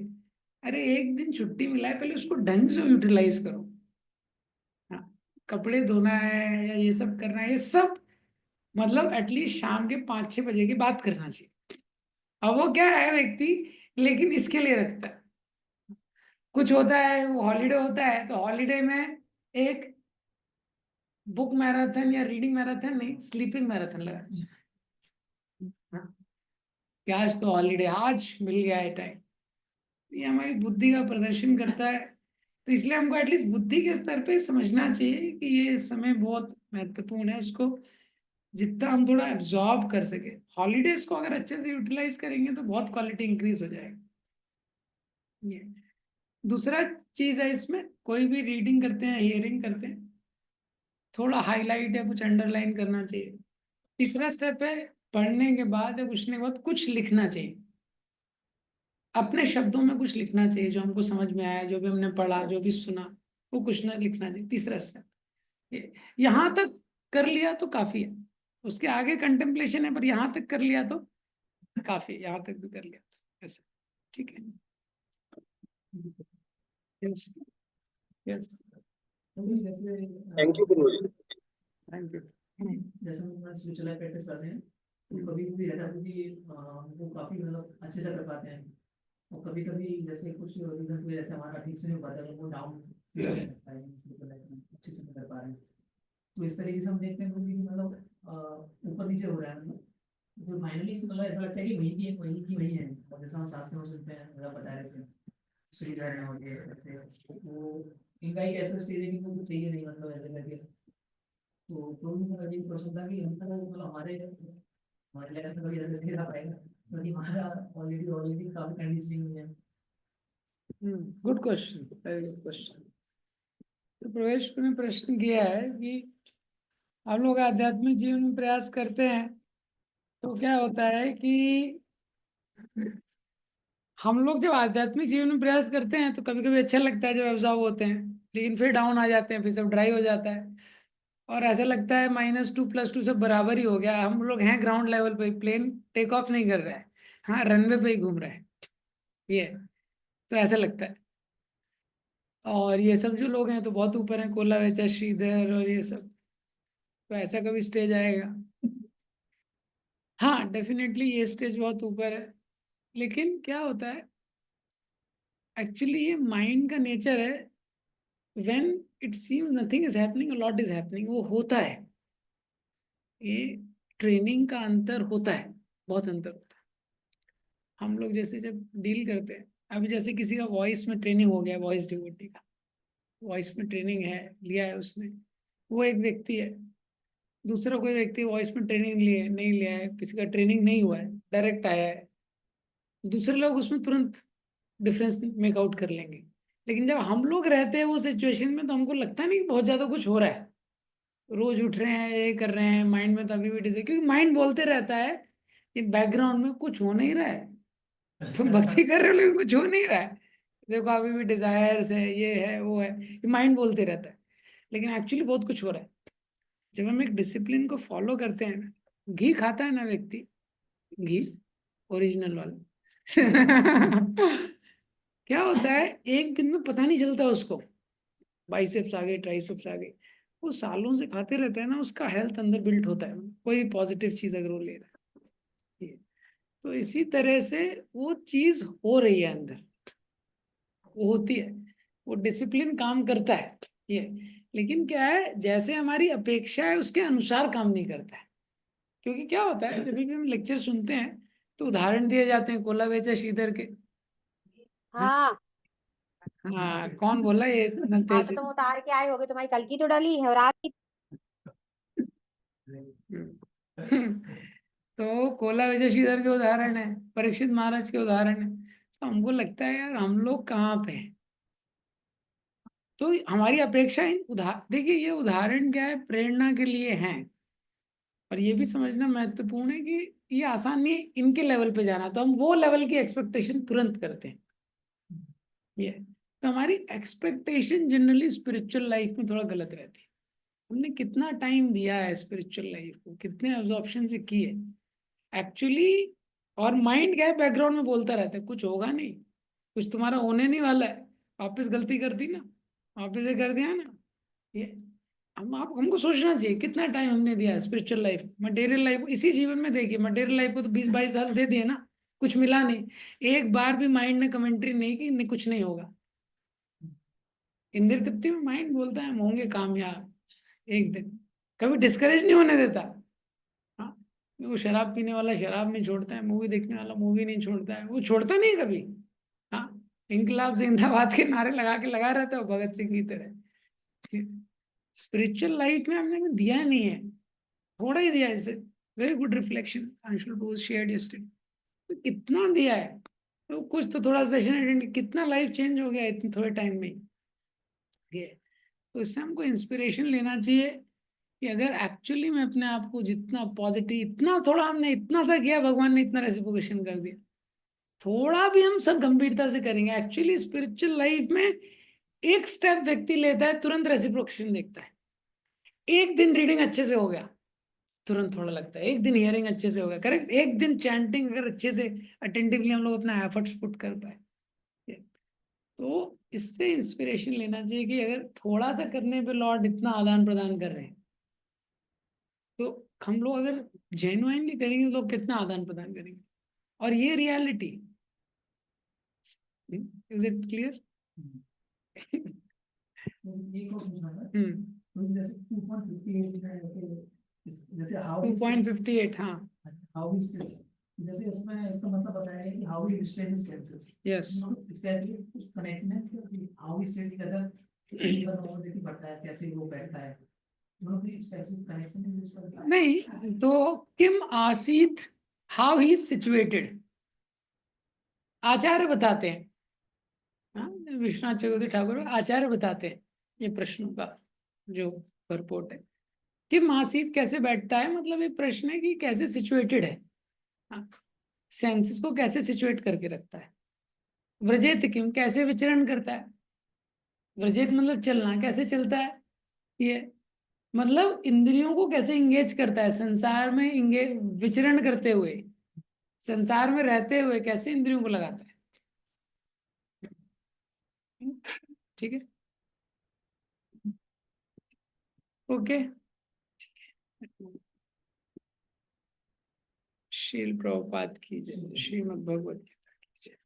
अरे एक दिन छुट्टी मिला है, पहले उसको ढंग से यूटिलाइज करो। हाँ, कपड़े धोना है या ये सब करना है, ये सब मतलब एटलीस्ट शाम के 5-6 बजे की बात करना चाहिए। अब वो क्या है व्यक्ति, लेकिन इसके लिए रखता है। कुछ होता है, वो हॉलीडे होता है तो हॉलीडे में एक बुक मैराथन या रीडिंग मैराथन नहीं, स्लीपिंग मैराथन लगा। हाँ, कि आज तो हॉलीडे, आज मिल गया है टाइम। ये हमारी बुद्धि का प्रदर्शन करता है। तो इसलिए हमको एटलीस्ट बुद्धि के स्तर पे समझना चाहिए कि ये समय बहुत महत्वपूर्ण है। उसको जितना हम थोड़ा एब्जॉर्ब कर सके, हॉलीडेज को अगर अच्छे से यूटिलाइज करेंगे तो बहुत क्वालिटी इंक्रीज हो जाएगा। ये दूसरा चीज है, इसमें कोई भी रीडिंग करते हैं, हियरिंग करते हैं, थोड़ा हाईलाइट या कुछ अंडरलाइन करना चाहिए। तीसरा स्टेप है, पढ़ने के बाद या पूछने के बाद कुछ लिखना चाहिए। अपने शब्दों में कुछ लिखना चाहिए, जो हमको समझ में आया, जो भी हमने पढ़ा, जो भी सुना, वो कुछ ना लिखना चाहिए। तीसरा स्टेप यहाँ तक कर लिया तो काफी है। उसके आगे कंटेम्पलेशन है, पर यहाँ तक कर लिया तो काफी है। यहाँ तक भी कर लिया तो ऐसा ठीक है। यस, यस, जैसे thank you Guruji. Thank you. जैसे हम अपना स्पिरिचुअल प्रैक्टिस करते हैं तो कभी कभी रहता है कि वो काफी मतलब अच्छे से कर पाते हैं, और कभी कभी जैसे कुछ रीजन की वजह से हमारा ठीक से नहीं हो पाता है, वो डाउन फील होता है, अच्छे से नहीं कर पा रहे हैं। तो इस तरीके से हम देखते हैं कि मतलब ऊपर नीचे हो रहा है, मतलब तो फाइनली मतलब ऐसा लगता है कि वही की वही है। और जैसा हम शास्त्र में सुनते हैं, मतलब बता रहे थे श्री धर हो गए ऐसे, वो इनका एक ऐसा स्टेज है कि वो कुछ चाहिए नहीं, मतलब ऐसे करके। तो भी मेरा ये क्वेश्चन था कि हम मतलब हमारे हमारे लेवल पे कभी ऐसा नहीं रह पाएगा, क्योंकि हमारा ऑलरेडी काफी कंडीशनिंग है। Good question, very good question. तो प्रवेश ने प्रश्न किया है कि हम लोग आध्यात्मिक जीवन में प्रयास करते हैं तो क्या होता है कि हम लोग जब आध्यात्मिक जीवन में प्रयास करते हैं तो कभी कभी अच्छा लगता है जब एब्जॉर्ब होते हैं, लेकिन फिर डाउन आ जाते हैं, फिर सब ड्राई हो जाता है और ऐसा लगता है -2 + 2 सब बराबर ही हो गया। हम लोग हैं ग्राउंड लेवल पे, प्लेन टेक ऑफ नहीं कर रहा है, हाँ रनवे पे ही घूम रहा है। ये तो ऐसा लगता है। और ये सब जो लोग हैं तो बहुत ऊपर हैं, कोला वेचा, श्रीधर और ये सब। तो ऐसा कभी स्टेज आएगा। हाँ डेफिनेटली ये स्टेज बहुत ऊपर है। लेकिन क्या होता है, एक्चुअली ये माइंड का नेचर है। When it seems nothing is happening, a lot is happening, वो होता है। ये ट्रेनिंग का अंतर होता है, बहुत अंतर होता है। हम लोग जैसे जब डील करते हैं, अभी जैसे किसी का वॉइस में ट्रेनिंग हो गया, वॉइस डिवोटी का वॉइस में ट्रेनिंग है, लिया है उसने, वो एक व्यक्ति है। दूसरा कोई व्यक्ति वॉइस में ट्रेनिंग लिए नहीं लिया है, किसी का ट्रेनिंग नहीं हुआ है, डायरेक्ट आया है। दूसरे लोग उसमें तुरंत डिफरेंस मेक आउट कर लेंगे। लेकिन जब हम लोग रहते हैं वो सिचुएशन में तो हमको लगता नहीं कि बहुत ज्यादा कुछ हो रहा है। रोज उठ रहे हैं, ये कर रहे हैं, माइंड में तो अभी भी डिजाइन, क्योंकि माइंड बोलते रहता है कि बैकग्राउंड में कुछ हो नहीं रहा है, तुम भक्ति कर रहे हो लेकिन कुछ हो नहीं रहा है, देखो अभी भी डिजायर्स है, ये है वो है, ये माइंड बोलते रहता है। लेकिन एक्चुअली बहुत कुछ हो रहा है। जब हम एक डिसिप्लिन को फॉलो करते हैं ना, घी खाता है ना व्यक्ति, घी ओरिजिनल वाला क्या होता है, एक दिन में पता नहीं चलता उसको, बाइसेप्स आ गए, ट्राइसेप्स आ गए, वो सालों से खाते रहता है ना, उसका हेल्थ अंदर बिल्ट होता है, कोई भी पॉजिटिव चीज अगर वो ले रहा है। तो इसी तरह से वो चीज हो रही है अंदर, वो होती है, वो डिसिप्लिन काम करता है। ये लेकिन क्या है, जैसे हमारी अपेक्षा है उसके अनुसार काम नहीं करता है। क्योंकि क्या होता है, जब भी हम लेक्चर सुनते हैं तो उदाहरण दिए जाते हैं कोला बेचा श्रीधर के। हाँ, हाँ, कौन बोला ये इतना आज तेज? तो तुम उतार के आए होगे, तुम्हारी कल की तो डली है और आज की। तो कोला बेचा श्रीधर के उदाहरण है, परीक्षित महाराज के उदाहरण है। तो हमको लगता है यार हम लोग कहाँ पे हैं। तो हमारी अपेक्षा इन देखिए, ये उदाहरण क्या है, प्रेरणा के लिए हैं। और ये भी समझना महत्वपूर्ण है कि ये आसान नहीं है इनके लेवल पे जाना, तो हम वो लेवल की एक्सपेक्टेशन तुरंत करते हैं। ये तो हमारी एक्सपेक्टेशन जनरली स्पिरिचुअल लाइफ में थोड़ा गलत रहती है। हमने कितना टाइम दिया है स्पिरिचुअल लाइफ को, कितने ऑब्जॉर्प्शन से किए एक्चुअली। और माइंड क्या है, बैकग्राउंड में बोलता रहता है कुछ होगा नहीं, कुछ तुम्हारा होने नहीं वाला है, वापस गलती कर दी ना, वापस ये कर दिया ना। ये हमको सोचना चाहिए कितना टाइम हमने दिया स्पिरिचुअल लाइफ, मटेरियल लाइफ इसी जीवन में। देखिए मटेरियल लाइफ को तो 20-22 साल दे दिए ना, कुछ मिला नहीं। एक बार भी माइंड ने कमेंट्री नहीं की नहीं, कुछ नहीं होगा। इंद्र तृप्ति में माइंड बोलता है हम होंगे कामयाब एक दिन, कभी डिस्करेज नहीं होने देता। हाँ, वो शराब पीने वाला शराब नहीं छोड़ता है, मूवी देखने वाला मूवी नहीं छोड़ता है, वो छोड़ता नहीं कभी। हाँ, इनकलाब जिंदाबाद के नारे लगा के लगा रहता है वो भगत सिंह की तरह। स्पिरिचुअल लाइफ में हमने दिया नहीं है, थोड़ा ही दिया है। इसे very good reflection Anshul Bose shared yesterday. तो कितना दिया है, तो कुछ तो थोड़ा सेशन अटेंड, कितना लाइफ चेंज हो गया है इतने थोड़े टाइम में। ये तो इससे हमको इंस्पिरेशन लेना चाहिए कि अगर एक्चुअली में अपने आप को जितना पॉजिटिव, इतना थोड़ा हमने इतना सा किया, भगवान ने इतना रेसिप्रोकेशन कर दिया, थोड़ा भी हम सब गंभीरता से करेंगे। एक्चुअली स्पिरिचुअल लाइफ में एक स्टेप व्यक्ति लेता है तुरंत रेसिप्रोकेशन देखता है। एक दिन रीडिंग अच्छे से हो गया, तुरंत थोड़ा लगता है, एक दिन हियरिंग अच्छे से हो गया, करेक्ट, एक दिन चैंटिंग अगर अच्छे से अटेंटिवली हम लोग अपना एफर्ट्स पुट कर पाए, तो इससे इंस्पिरेशन लेना चाहिए कि अगर थोड़ा सा करने पे लॉर्ड इतना आदान प्रदान कर रहे हैं, तो हम लोग अगर जेन्युइनली करेंगे तो लोग कितना आदान प्रदान करेंगे। और ये रियलिटी, इज इट क्लियर? एक और पूछना था, हम्म, तो जैसे 2.58 है, जैसे हाउ 2.58, हाँ, हाउ ही सिट्स, जैसे उसमें इसका मतलब बताया है कि how he restrains cancers, yes. Specially कुछ कनेक्शन है कि हाउ ही सिट कैसा फीवर नॉर्मलिटी बढ़ता है, कैसे वो बैठता है, मतलब कोई स्पेसिफिक कनेक्शन है उसका? नहीं, तो किम आसीत, हाउ ही सिचुएटेड, आचार्य बताते हैं। हाँ, विश्वनाथ चक्रवर्ती ठाकुर आचार्य बताते हैं ये प्रश्नों का जो परपोर्ट है कि मासीत कैसे बैठता है, मतलब ये प्रश्न है कि कैसे सिचुएटेड है, हाँ, सेंसेस को कैसे सिचुएट करके रखता है। व्रजेत किम, कैसे विचरण करता है। व्रजेत मतलब चलना, कैसे चलता है ये, मतलब इंद्रियों को कैसे इंगेज करता है संसार में, विचरण करते हुए, संसार में रहते हुए कैसे इंद्रियों को लगाता है। ठीक है, ओके। शील प्रभुपाद की जय, श्रीमद् भगवत गीता की जय।